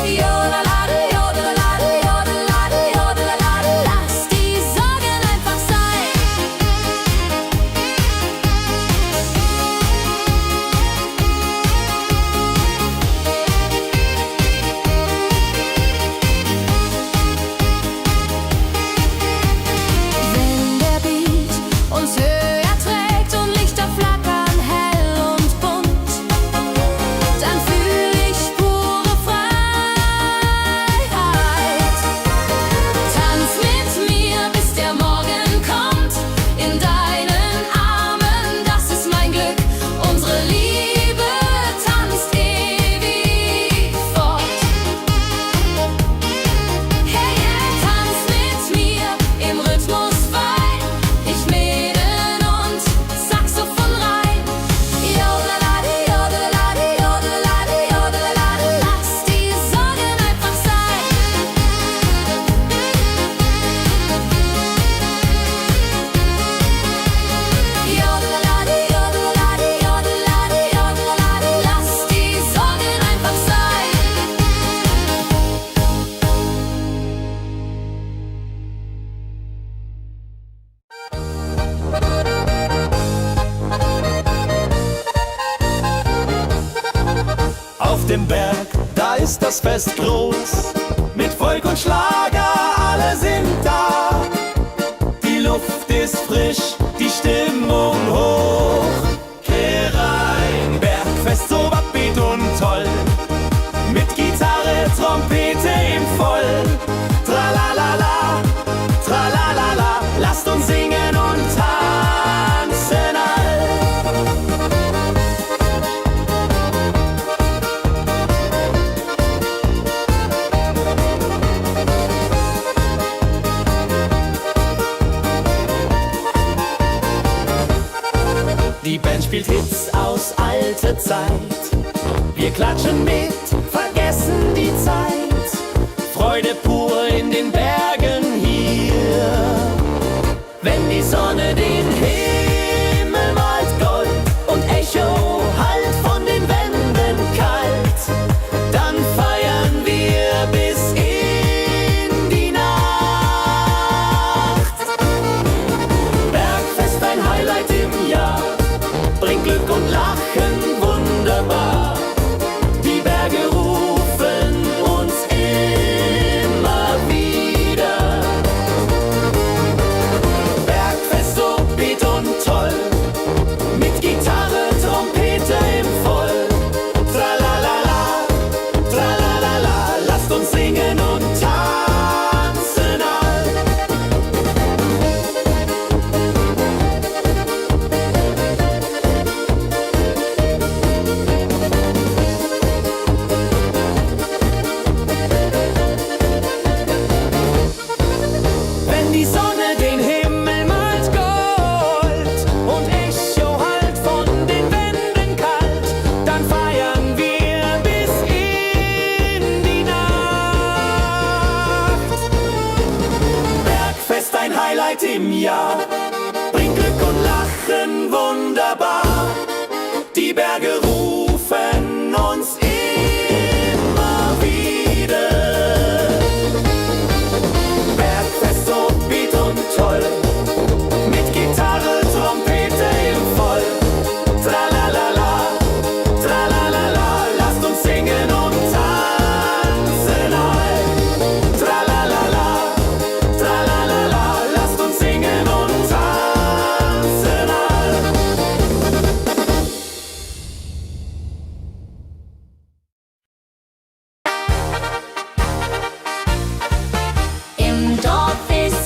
Jodeladel, jodeladel, jodeladel, jodeladel, lass die Sorgen einfach sein. Wenn der Beat uns höher trägt und Lichter flackern hell und bunt, dann fühl ich pure Freiheit. Tanz mit mir, bis der Morgen kommt, in deinen Armen, das ist mein Glück. Unsere Liebe tanzt ewig fort. Hey, tanz mit mir im Rhythmus fein. Ich Mädel und Saxophon rein. Jodelade, jodelade, jodelade, jodelade, lass die Sorgen einfach sein. Jodelade, jodelade, jodelade, jodelade, lass die Sorgen einfach sein. Auf dem Berg, da ist das Fest groß, mit Volk und Schlager, alle sind da. Die Luft ist frisch, die Stimmung hoch. Kehr rein, Bergfest so upbeat und toll, mit Gitarre, Trompete im Voll. Tralalala, tralalala, lasst uns singen und tanzen all. Die Band spielt Hits aus alter Zeit. Wir klatschen mit, vergessen die Zeit. Freude pur in den Bergen hier. Wenn die Sonne den Himmel malt Gold und Echo hallt von den Wänden kalt, dann feiern wir bis in die Nacht. Bergfest, ein Highlight im Jahr, bringt Glück und Lachen wunderbar. Die Berge rufen uns immer wieder. Bergfest so beat und toll, mit Gitarre, Trompete im Voll. Tralalala, tralalala, lasst uns singen und tanzen all. Wenn die Sonne den Himmel malt Gold und Echo hallt von den Wänden kalt, dann feiern wir bis in die Nacht. Bergfest, ein Highlight im Jahr, bringt Glück und Lachen wunderbar. Die Berge rufen uns immer wieder.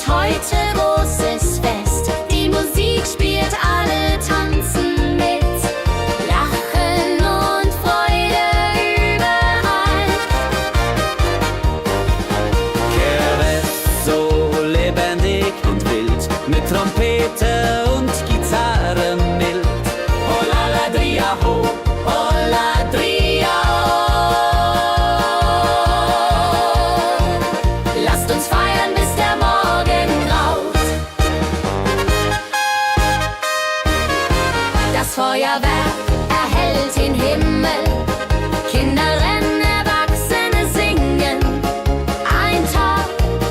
heute großes Fest. Die Musik spielt, alle tanzen mit. Lachen und Freude überall. Kerres so lebendig und wild, mit Trompete und Gitarre mild. Oh la la dria ho, oh la dria oh. Lasst uns feiern, bis der Morgen graut. Das Feuerwerk erhellt den Himmel. Kinder rennen, Erwachsene singen. Ein Tag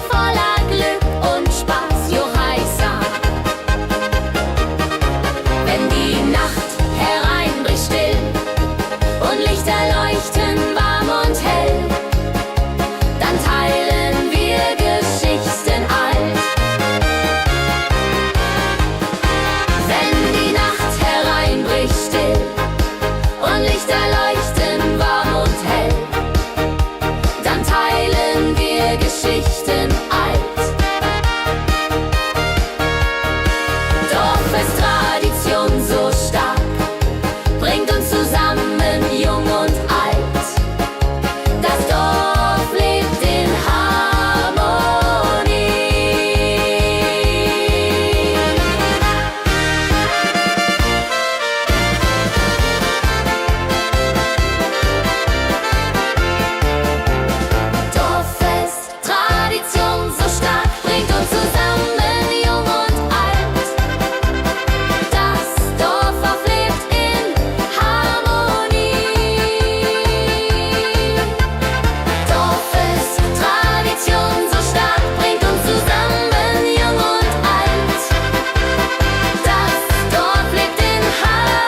voller Glück und Spaß, Johaisa. Wenn die Nacht hereinbricht still und Lichter leuchten warm und hell, dann teilen wir Geschichten alt. Wenn die Nacht hereinbricht still und Lichter leuchten warm und hell, dann teilen wir Geschichten alt. Dorfes Tradition so stark bringt uns zusammen, jung und alt. Das Dorf lebt in Harmonie. Dorffest, Tradition so stark, bringt uns zusammen, jung und alt. Das Dorf auflebt in Harmonie. Dorffest, Tradition so stark, bringt uns zusammen, jung und alt. Das Dorf lebt in Harmonie.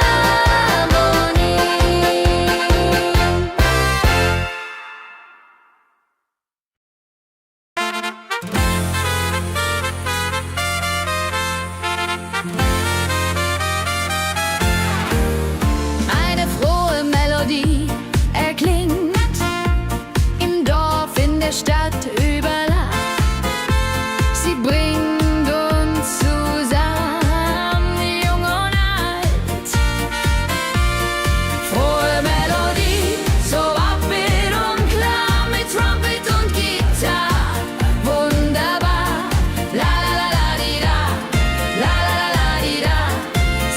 Eine frohe Melodie erklingt im Dorf, in der Stadt, überall. Sie bringt uns zusammen, jung und alt. Frohe Melodie, so upbeat und klar, mit Trumpet und Gitarre. Wunderbar, la la la la di da, la la la la di da.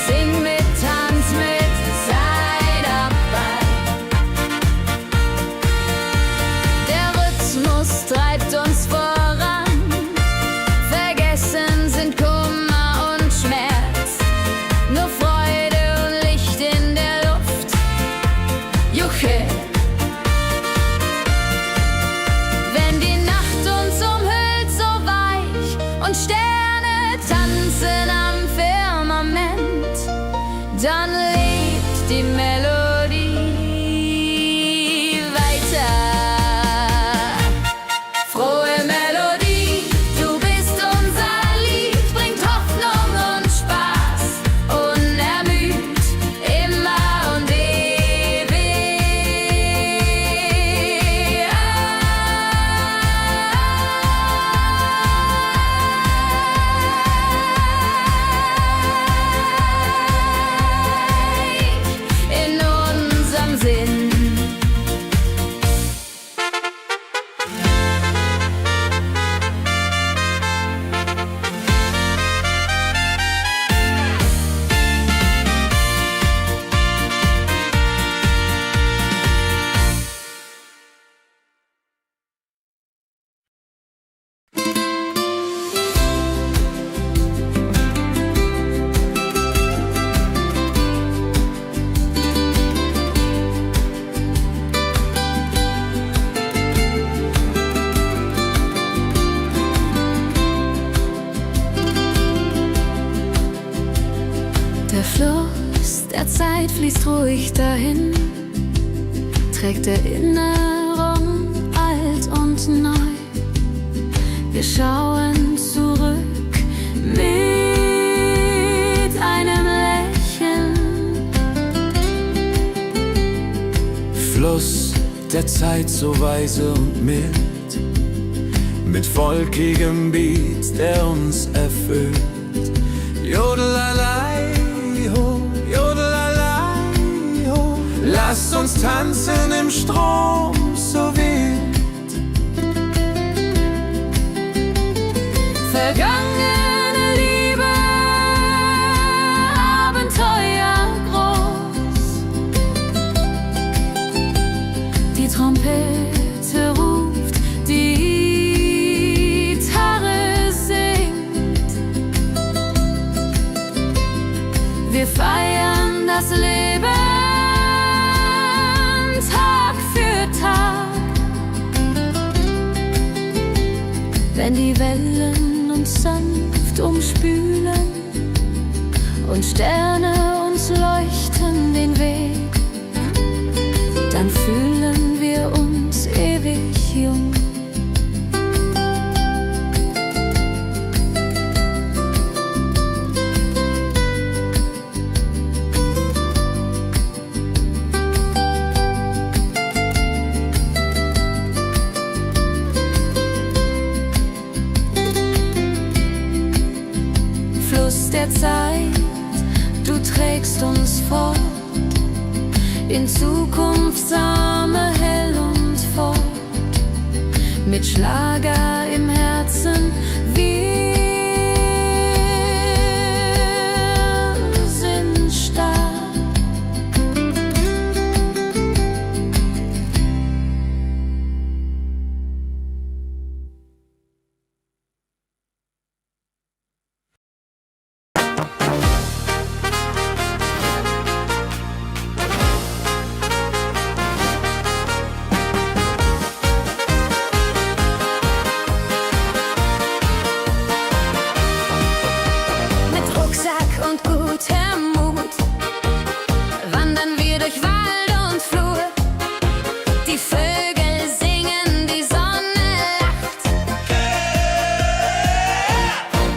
Sing mit, tanz mit, sei dabei. Der Rhythmus treibt uns voran. Vergessen sind Kummer und Schmerz. Nur Freude und Licht in der Luft. Juche. Wenn die Nacht uns umhüllt, so weich, und Sterne tanzen am Firmament, dann lebt die Melodie weiter. Frohe Melodie, du bist unser Lied, bringt Hoffnung und Spaß, unermüd, immer und ewig. In unserem Sinn. Der Fluss der Zeit fließt ruhig dahin, trägt Erinnerung alt und neu. Wir schauen zurück mit einem Lächeln. Fluss der Zeit so weise und mild, mit volkigem Beat, der uns erfüllt. Jodelalei, ho, jodelalei, ho. Lasst uns tanzen im Strom so wild. Vergangene Liebe, Abenteuer groß. Die Trompete ruft, die Gitarre singt. Wir feiern das Leben Tag für Tag. Wenn die Wellen uns sanft umspülen und Sterne uns leuchten den Weg, dann fühlen wir uns ewig jung. Fluss der Zeit, du trägst uns fort in Zukunft, Same hell und fort, mit Schlager im Herzen. Wir sind stark. Mit Rucksack und gutem Mut wandern wir durch Wald und Flur. Die Vögel singen, die Sonne lacht.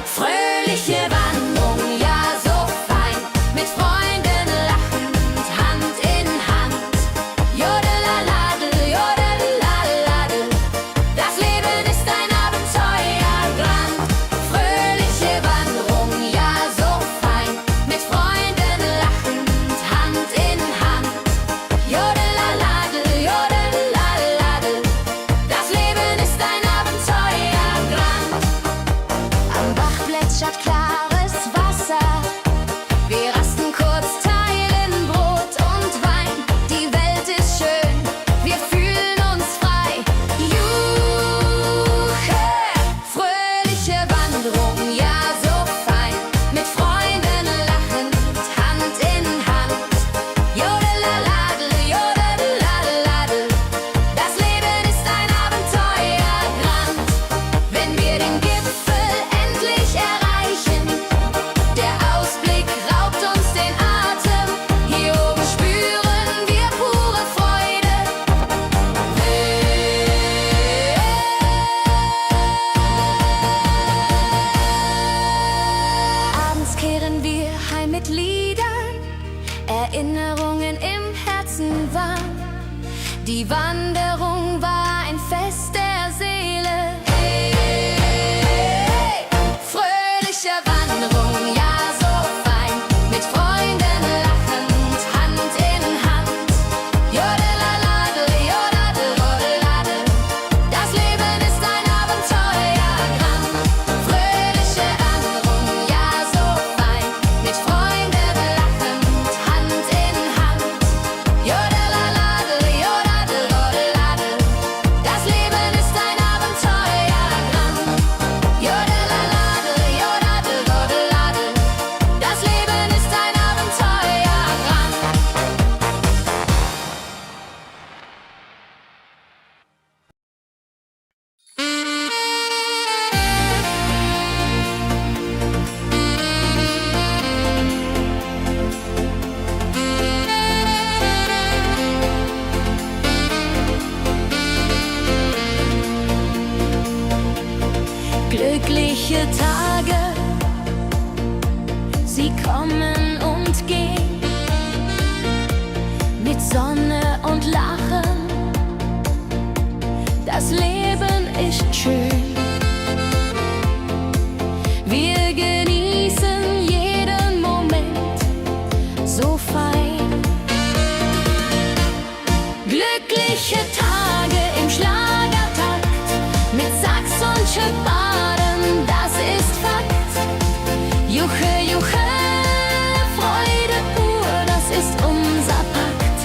Fröhliche Wanderung, ja so fein, mit Freunden lachend, Hand in Hand. Jodelaladel, jodelaladel, das Leben ist ein Abenteuerland. Fröhliche Wanderung, ja so fein, mit Freunden lachend, Hand in Hand. Jodelaladel, jodelaladel, das Leben ist ein Abenteuerland. Am Bach plätschert klares Wasser, wir rasten kurz, teilen Brot und Wein. Die Welt ist schön, wir fühlen uns frei. Juche, fröhliche Wanderung, ja so fein, mit Freunden lachend, Hand in Hand. Jodelaladel, jodelaladel, das Leben ist ein Abenteuerland. Wenn wir den Gipfel endlich erreichen, der Ausblick raubt uns den Atem. Hier oben spüren wir pure Freude. Abends kehren wir heim mit Liedern, Erinnerungen im Herzen warm. Die Wanderung war ein Fest der Seele. Hey, fröhliche Wanderung, ja so fein, mit Freunden lachend, Hand in Hand. Jodelaladel, jodadel, rodeladel, das Leben ist ein Abenteuerland. Fröhliche Wanderung, ja so fein, mit Freunden lachend, Hand in Hand. Jodelaladel, jodadel, rodeladel, das Leben ist ein Abenteuerland. Jodelaladel, jodadel, rodeladel, das Leben ist ein Abenteuerland. Glückliche Tage, sie kommen und gehen, mit Sonne und Lachen. Das Leben ist schön. Wir genießen jeden Moment so fein. Glückliche Tage im Schlagertakt mit Sax und Schöpbaden, das ist Fakt. Juche, Juche, Freude pur, das ist unser Pakt.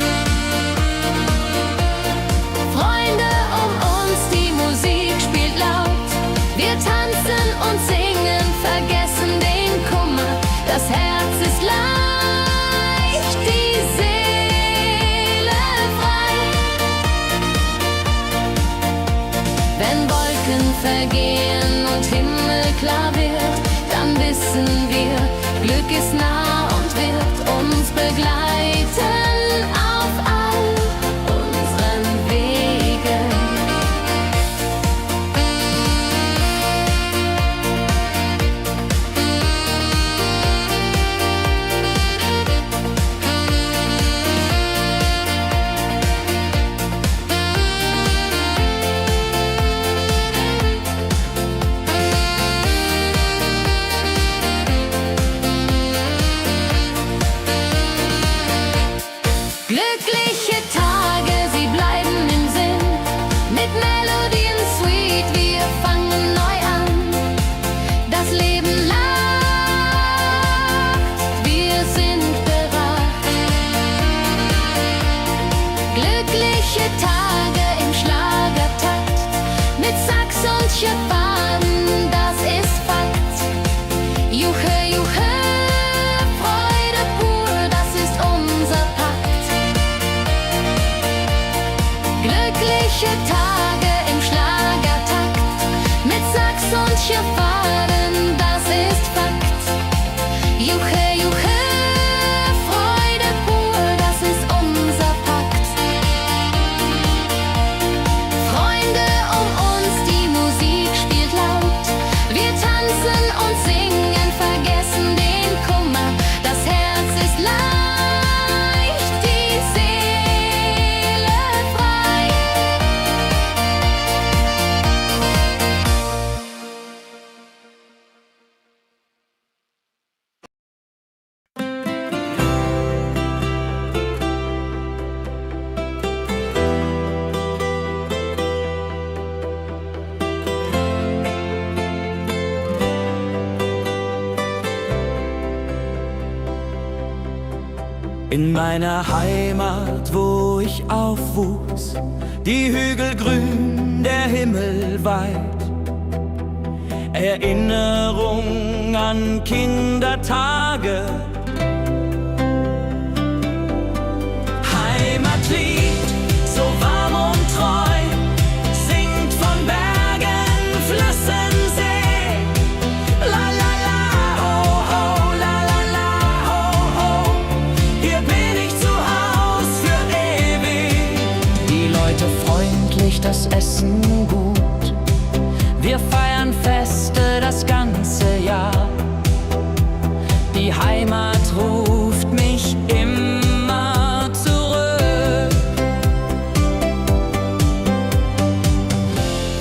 Freunde um uns, die Musik spielt laut. Wir tanzen und singen, vergessen den Kummer. Das Herz ist leicht, die Seele frei. Wenn Wolken vergehen und Himmel klar wird, dann wissen wir, Glück ist nah und wird uns begleiten auf all unseren Wegen. Glückliche Tage, sie bleiben im Sinn, mit Melodien sweet, wir fangen neu an. Das Leben lacht, wir sind bereit. Glückliche Tage im Schlagertakt, mit Sax und Schöpbaden, das ist Fakt. Juche, Juche, Freude pur, das ist unser Pakt. Glückliche Tage im Schlagertakt mit Sax und Schöpbaden, das ist Fakt. Juche, Juche, Freude pur, das ist unser Pakt. Freunde um uns, die Musik spielt laut. Wir tanzen und singen, vergessen den Kummer. Das Herz ist leicht, die Seele frei. In meiner Heimat, wo ich aufwuchs, die Hügel grün, der Himmel weit. Erinnerung an Kindertage. Heimatlied, so warm und treu, singt von Bergen, Flüssen, See. La la la, ho ho, la la la, ho ho. Hier bin ich zu Haus für ewig. Die Leute freundlich, das Essen gut. Wir feiern Feste das ganze Jahr. Die Heimat ruft mich immer zurück.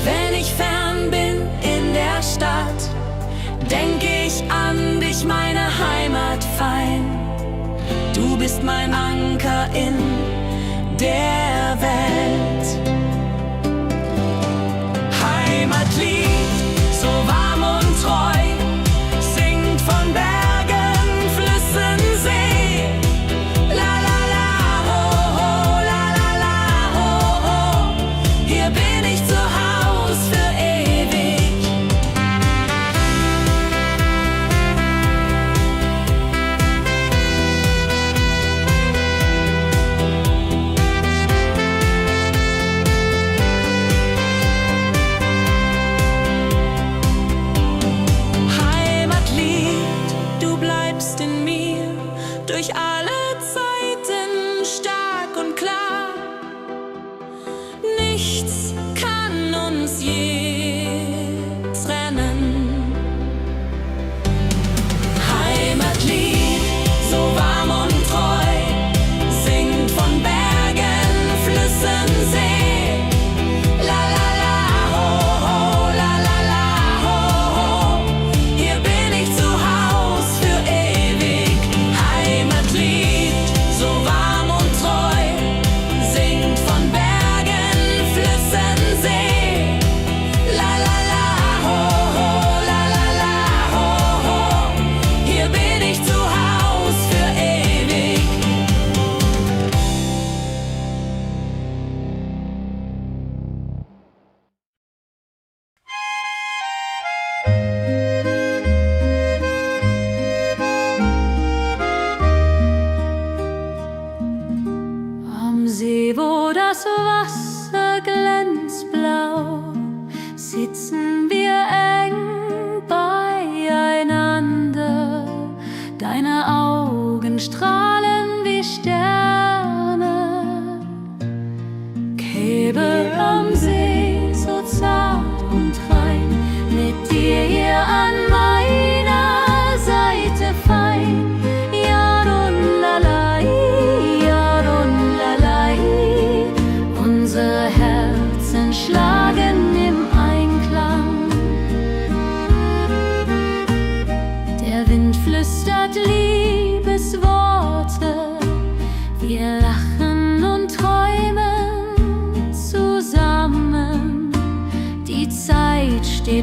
Wenn ich fern bin in der Stadt, denk ich an dich, meine Heimat fein. Du bist mein Anker in der Welt. Heimatlied, so warm und treu, singt von Bergen, Flüssen, See. La la la, ho ho, la la la, ho ho. Hier bin ich zu Haus für ewig.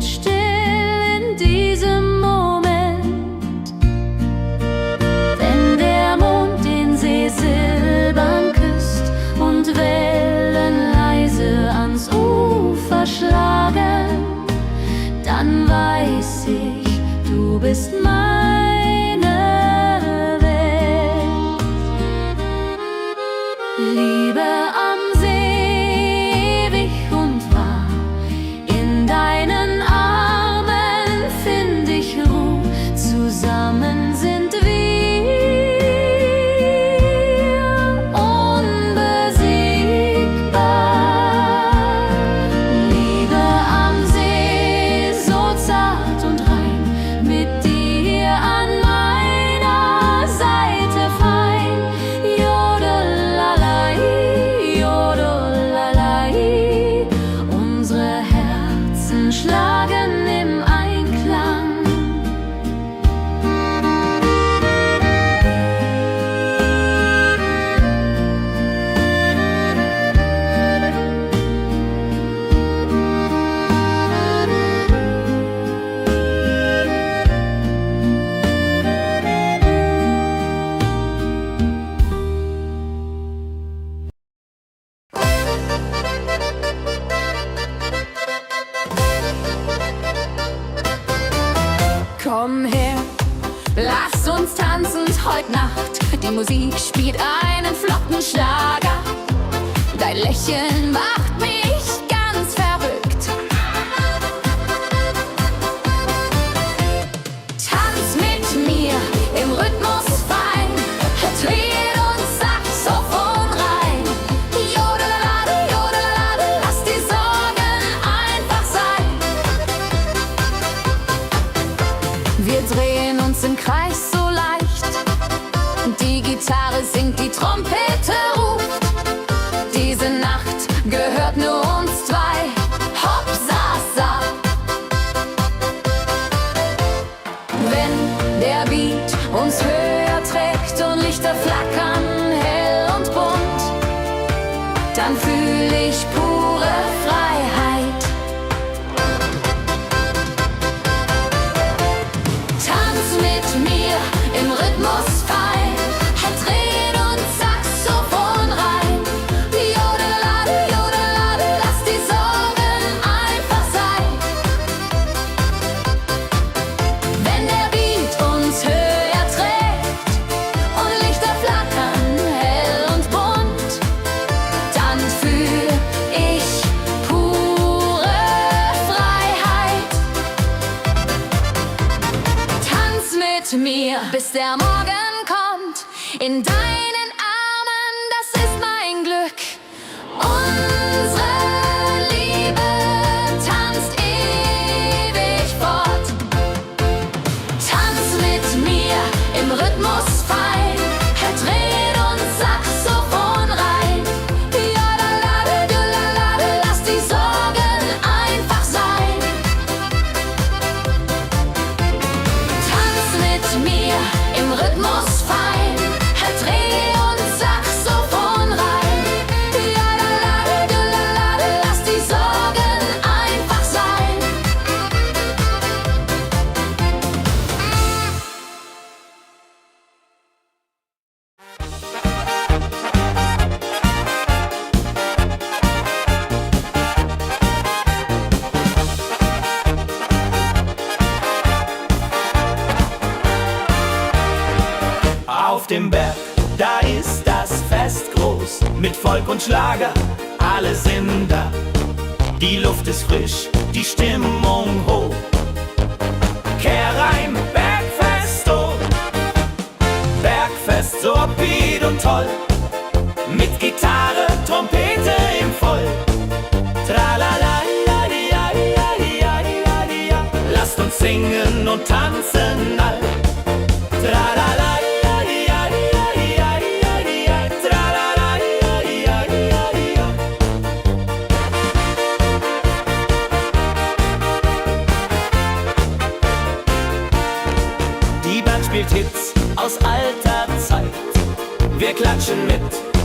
steht still in diesem Moment. Wenn der Mond den See silbern küsst und Wellen leise ans Ufer schlagen, dann weiß ich, du bist meine Welt. Liebe am See, ewig und wahr, in deinen Armen find ich Ruhe, zusammen sind wir unbesiegbar. Liebe am See, so zart und rein, mit dir an meiner Seite fein. Jodelalai, jodelalai, unsere Herzen schlagen im Einklang. Komm her, lass uns tanzen heut Nacht. Die Musik spielt einen flotten Schlager. Dein Lächeln macht mich ganz verrückt. Tanz mit mir im Rhythmus fein, Trill und Saxophon rein. Jodelade, jodelade, lass die Sorgen einfach sein. Wir drehen uns im Kreis so leicht, die Gitarre singt, die Trompete ruft. Diese Nacht gehört nur uns zwei, hopp, sa, sa. Wenn der Beat uns höher trägt und Lichter flackern, hell und bunt, dann fühl ich pure Freiheit. Tanz mit mir im Rhythmus fein, Trill und Saxophon rein. Jodelade, jodelade, lass die Sorgen einfach sein. Wenn der Beat uns höher trägt und Lichter flackern, hell und bunt, dann fühl ich pure Freiheit. Tanz mit mir, bis der Morgen kommt. In deinen Armen, das ist mein Glück. Unsere Liebe tanzt ewig fort. Tanz mit mir im Rhythmus fein, Trill und Saxophon rein. Jodelade, jodelade, lass die Sorgen einfach sein. Tanz mit mir im Rhythmus fein, Trill und Saxophon rein. Jodelade, jodelade, lass die Sorgen einfach sein. Auf dem Berg, da ist das Fest groß, mit Volk und Schlager, alle sind da. Die Luft ist frisch, die Stimmung hoch. Kehr rein, Bergfest, oh. Bergfest, so upbeat und toll, mit Gitarre, Trompete im Voll. Tralala, ja, ja, ja, ja, ja, ja. Lasst uns singen und tanzen all. Tralala. Spielt Hits aus alter Zeit. Wir klatschen mit,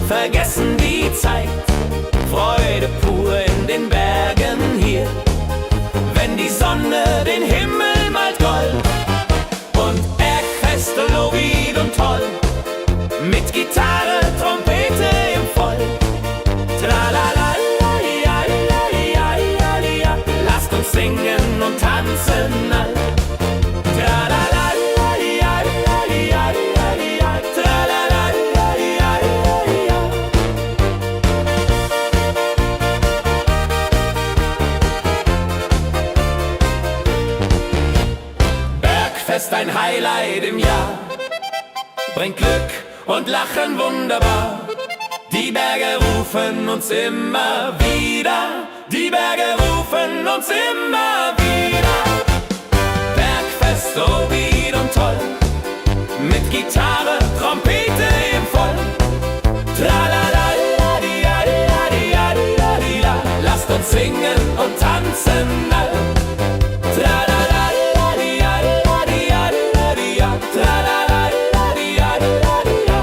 vergessen die Zeit. Freude pur in den Bergen hier. Wenn die Sonne den Himmel malt Gold. Und Bergfest, Lovid und toll, mit Gitarre, Trompete im Voll. Tralalalalialialialialia, lasst uns singen und tanzen all. Tralalalalialialialia, tralalalalialialia. Bergfest, ein Highlight im Jahr, bringt Glück und Lachen wunderbar. Die Berge rufen uns immer wieder, die Berge rufen uns immer wieder. Bergfest, so weit und toll, mit Gitarre, Trompete im Voll. Tralalalalialialialialia, lasst uns singen und tanzen all. Tralalalalialialialia, tralalalalialialia.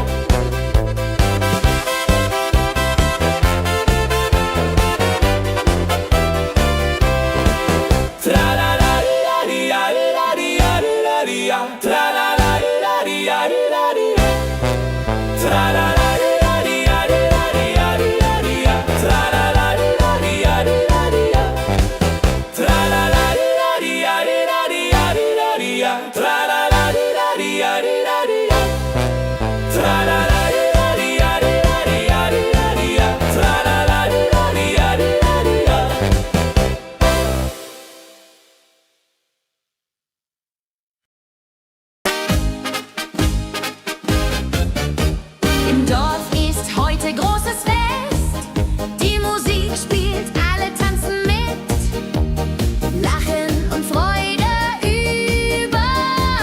Tralalalalialialia, tralalalalialialia. Tralalalalialialia, tralalalalialialia. Tralalalalialialia, tralalalalialialia. Tralalalalialialia, tralalalalialialia. Im Dorf ist heute großes Fest. Die Musik spielt, alle tanzen mit. Lachen und Freude überall.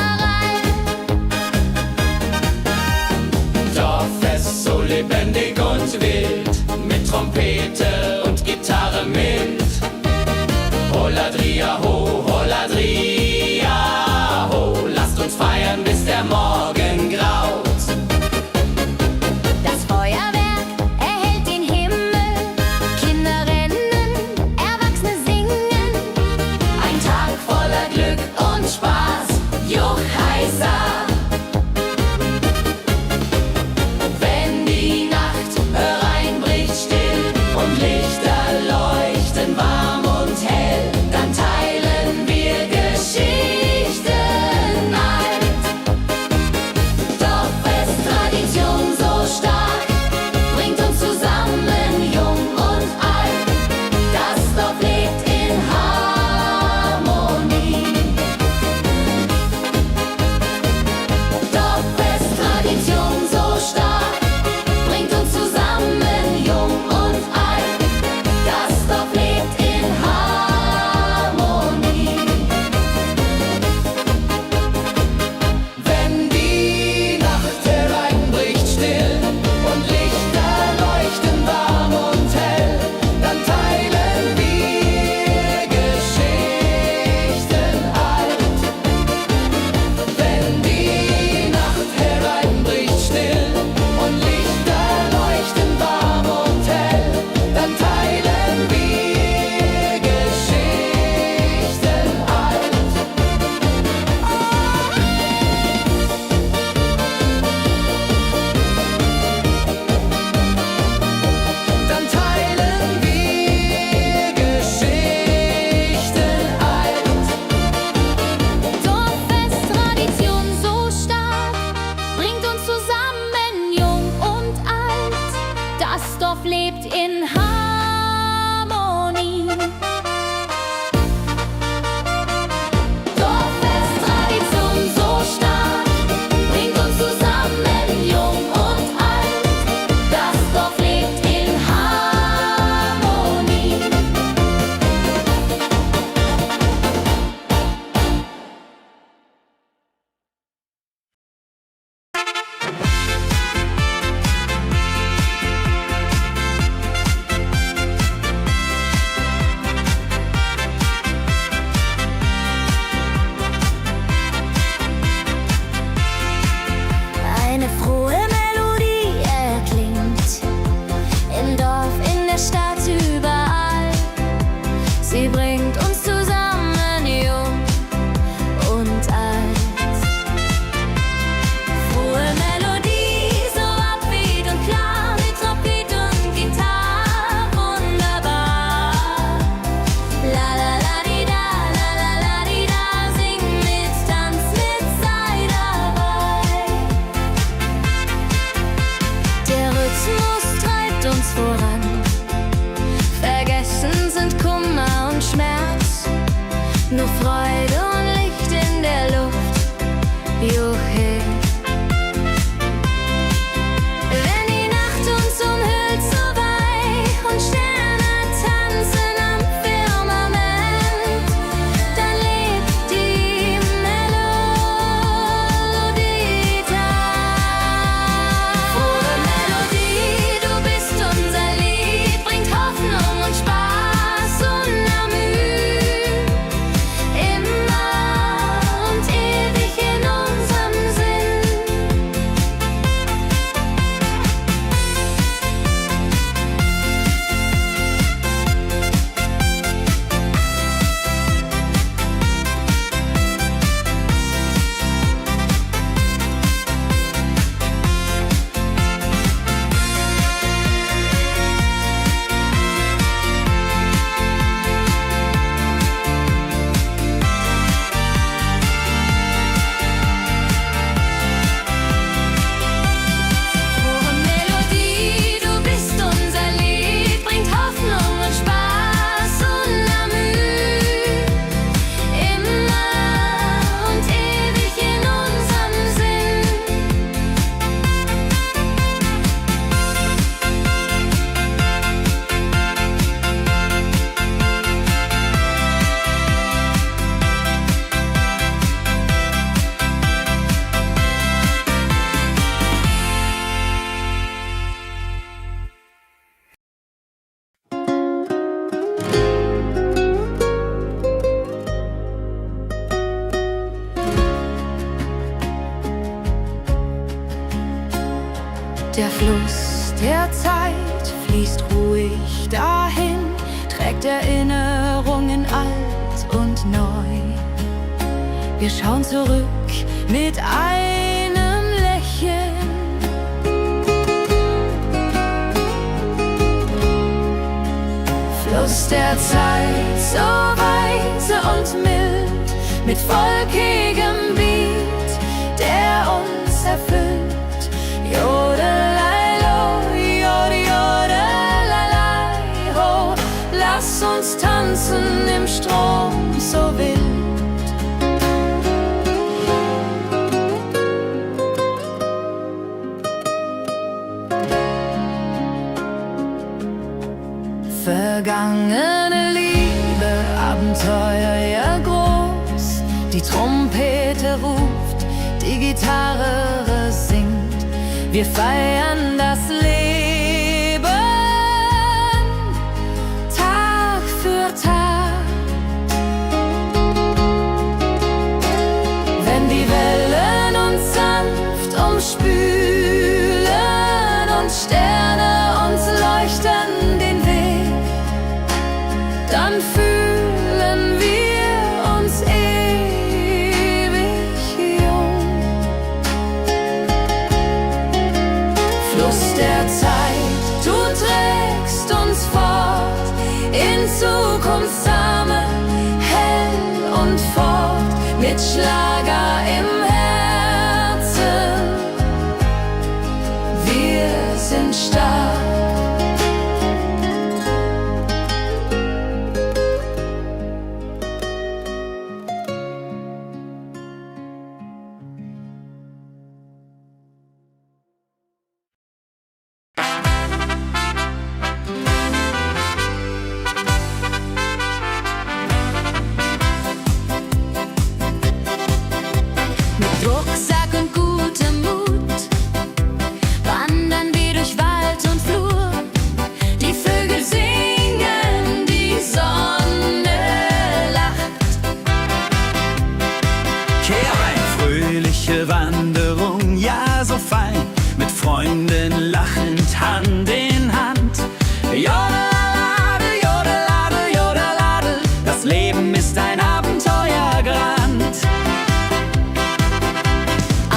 Der Fluss der Zeit fließt ruhig dahin, trägt Erinnerungen alt und neu. Wir schauen zurück mit einem Lächeln. Fluss der Zeit, so weise und mild, mit volkigem Beat, der uns erfüllt. Jodelailo, jode, jodelalai, ho, lass uns tanzen im Strom so wild. Vergangene Liebe, Abenteuer ja groß. Die Trompete ruft, die Gitarre singt. Wir feiern das Leben Tag für Tag. Wenn die Wellen uns sanft umspülen und Sterne uns leuchten den Weg, dann fühlen wir uns ewig jung. Fluss der Zeit, du trägst uns fort in Zukunftssame, hell und fort, mit Schlager im Herzen. Wir sind stark. Rucksack und gutem Mut wandern wir durch Wald und Flur. Die Vögel singen, die Sonne lacht. Kehr ein, fröhliche Wanderung, ja so fein, mit Freunden lachend Hand in Hand. Jodelade, jodelade, jodelade, das Leben ist ein Abenteuergrand.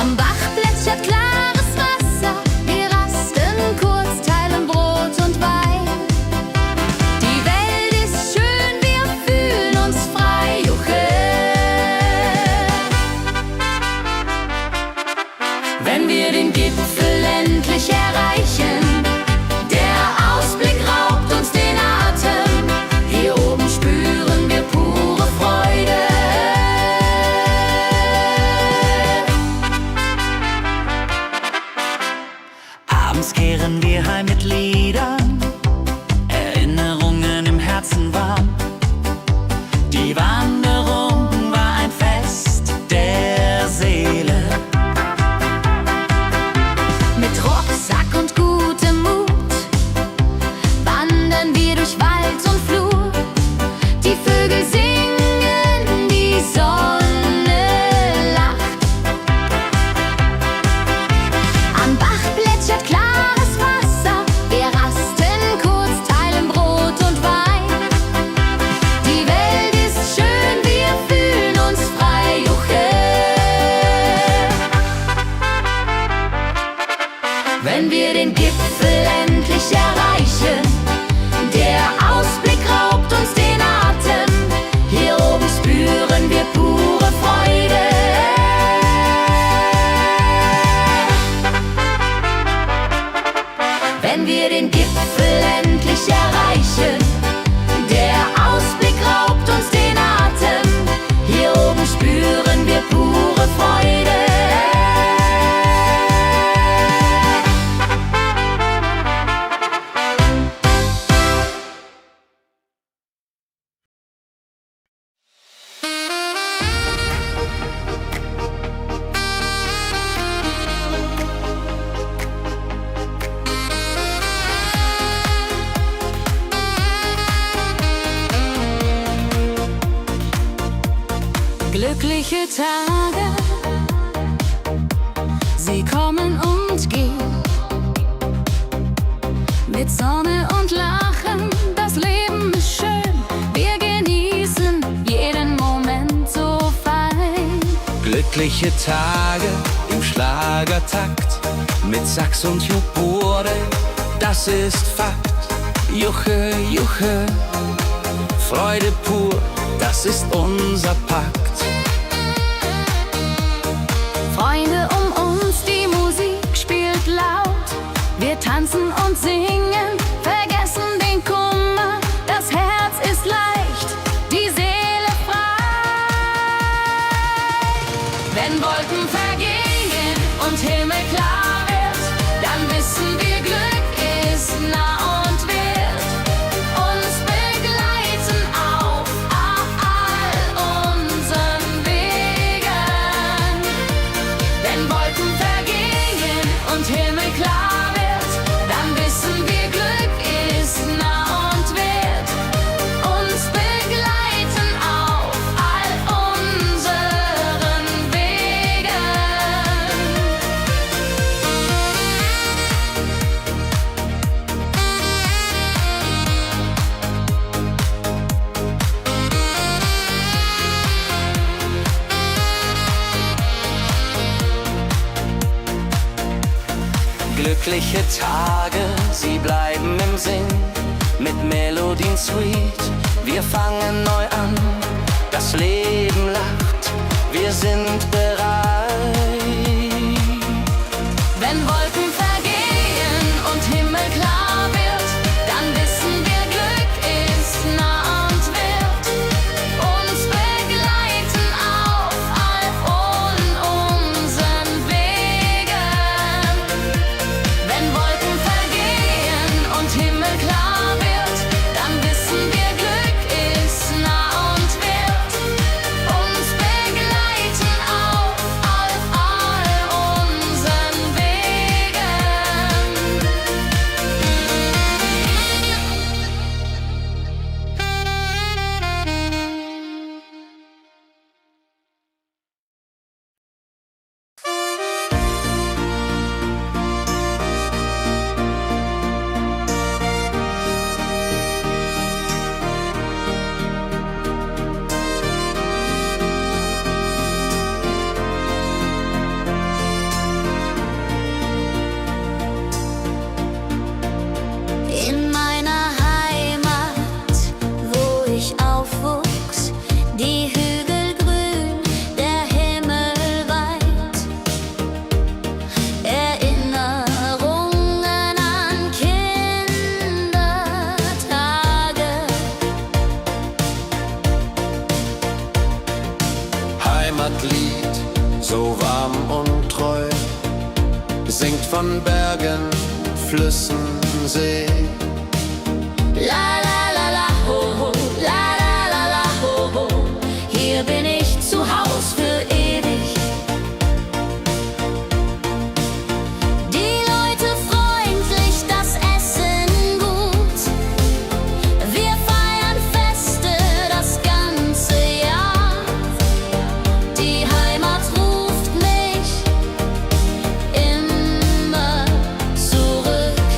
Am Bach plätschert klares Wasser, wir rasten kurz, teilen Brot und Wein. Die Welt ist schön, wir fühlen uns frei, juche. Wenn wir den Gipfel endlich erreichen, der Ausblick raubt uns den Atem. Hier oben spüren wir pure Freude. Abends kehren wir heim mit Liedern, Erinnerungen im Herzen warm. Die Wanderung war ein Fest der Seele. Mit Rucksack und gutem Mut wandern wir durch Wald und Flur. Die Vögel singen, die Sonne lacht. Am Bach plätschert klares Wasser, wir rasten kurz, teilen Brot und Wein. Die Welt ist schön, wir fühlen uns frei, juche. Wenn wir den Gipfel endlich erreichen, der Ausblick raubt uns den Atem. Hier oben spüren wir pure Freude. Wenn wir den Gipfel endlich erreichen, der Ausblick raubt uns den Atem. Hier oben spüren wir pure Freude. Glückliche Tage, sie kommen und gehen. mit Sonne und Lachen, das Leben ist schön, wir genießen jeden Moment so fein. Glückliche Tage im Schlagertakt, mit Sax und Jubore, das ist Fakt. Juche, Juche, Freude pur, das ist unser Pakt. Freunde um uns, die Musik spielt laut, wir tanzen und singen, vergessen den Kummer, das Herz ist leicht, die Seele frei. Wenn Wolken vergehen und Himmel klar wird, dann wissen wir, Glück ist nah und wird uns begleiten auf all unseren Wegen. Wenn Wolken vergehen und Himmel klar wird, dann wissen wir, Glück ist nah und wird uns begleiten auf all unseren Wegen. Glückliche Tage, sie bleiben im Sinn, mit Melodien sweet, wir fangen neu an, das Leben lacht, wir sind bereit. Wenn Wolken vergehen und Himmel klar wird, dann wissen wir, Glück ist nah und wird uns begleiten auf all unseren Wegen. Wenn Wolken vergehen und Himmel klar wird, dann wissen wir, Glück ist nah und wird uns begleiten auf all unseren Wegen. In meiner Heimat, wo ich aufwuchs, die Hügel grün, der Himmel weit. Erinnerungen an Kindertage. Heimatlied, so warm und treu, singt von Bergen, Flüssen, See. La la la la ho ho, la la la la ho ho. Hier bin ich zu Haus für ewig. Die Leute freundlich, das Essen gut. Wir feiern Feste das ganze Jahr. Die Heimat ruft mich immer zurück.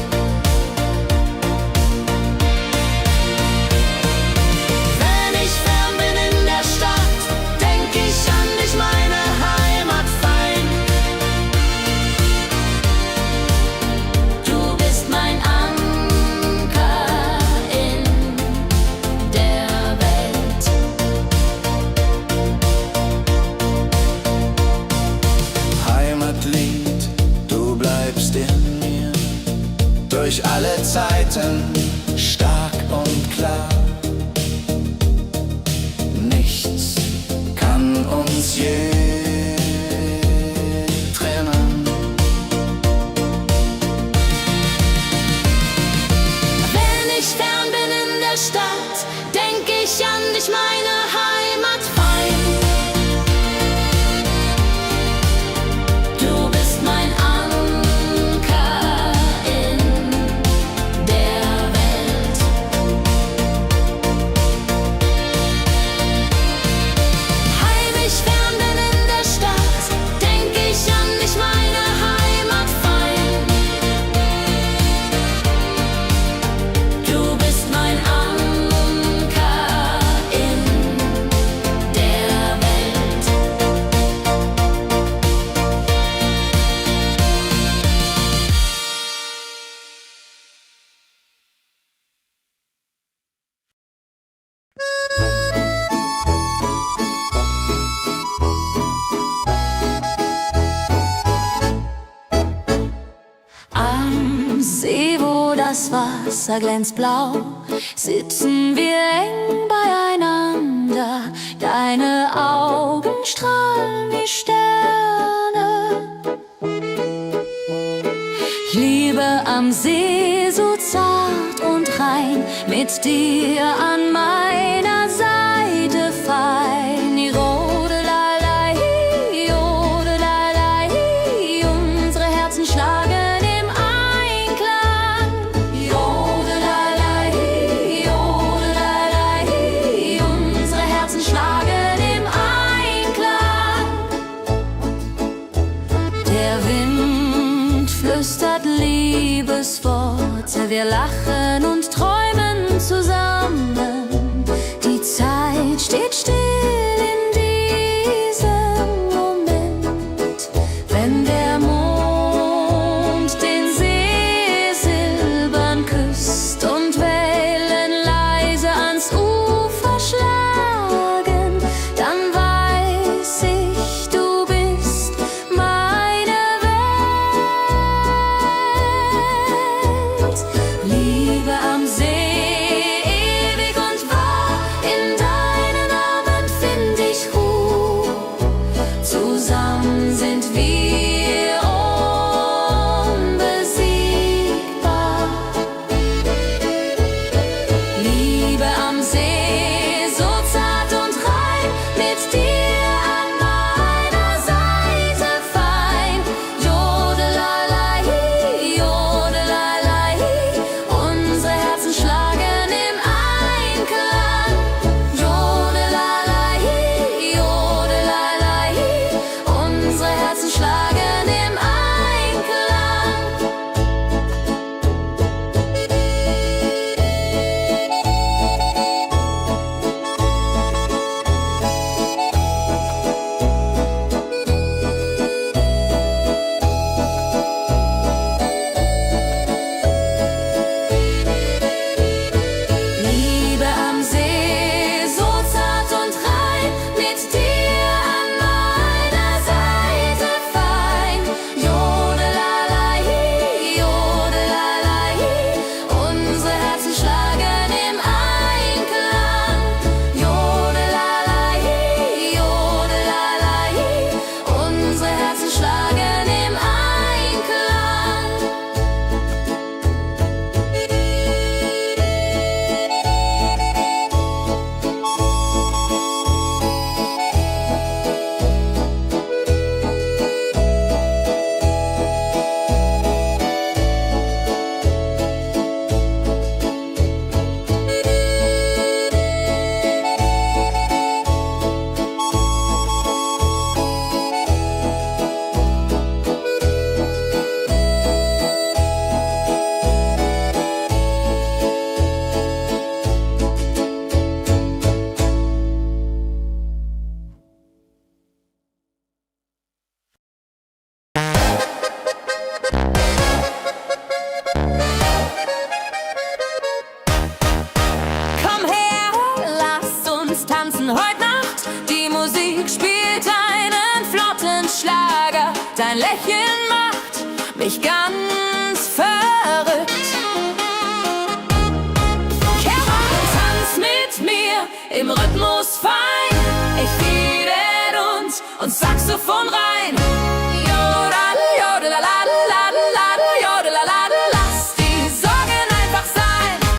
Wenn ich fern bin in der Stadt, denk ich an dich, meine Heimat fein. Du bist mein Anker in der Welt. Heimatlied, du bleibst in mir, durch alle Zeiten stark und klar. Nichts kann uns je trennen. Wenn ich fern bin in der Stadt, denk ich an dich, meine Heimat fein. Du bist mein Anker in der Welt. Heimisch fern bin in das Wasser glänzt blau, sitzen wir eng beieinander. Deine Augen strahlen wie Sterne. Ich liebe am See so zart und rein, mit dir an meiner Seite fein. Jodelei, jodelei, unsere Herzen schlagen im Einklang. Jodelei, jodelei, unsere Herzen schlagen im Einklang. Der Wind flüstert Liebesworte, wir lachen und träumen zusammen. Die Zeit steht still in diesem Moment, wenn der Mond den See silbern küsst und Wellen leise ans Ufer schlagen, dann weiß ich, du bist meine Welt. Liebe am See, ewig und wahr, in deinen Armen find ich Ruhe. Zusammen sind wir unbesiegbar. Liebe am See, so zart und rein, mit dir an meiner Seite fein. Jodelei, jodelei, unsere Herzen schlagen im Einklang. Jodelei, jodelei, unsere Herzen schlagen im Einklang. Liebe am See, so zart und rein, mit dir an meiner Seite fein. Jodelei, jodelei, unsere Herzen schlagen im Einklang. Jodelei, jodelei, unsere Herzen schlagen im Einklang. Komm her, lass uns tanzen heute Nacht. Die Musik spielt einen flotten Schlager. Dein Lächeln macht mich ganz verrückt. Kehr rein und tanz mit mir im Rhythmus fein. Ich fiedel und Saxophon rein.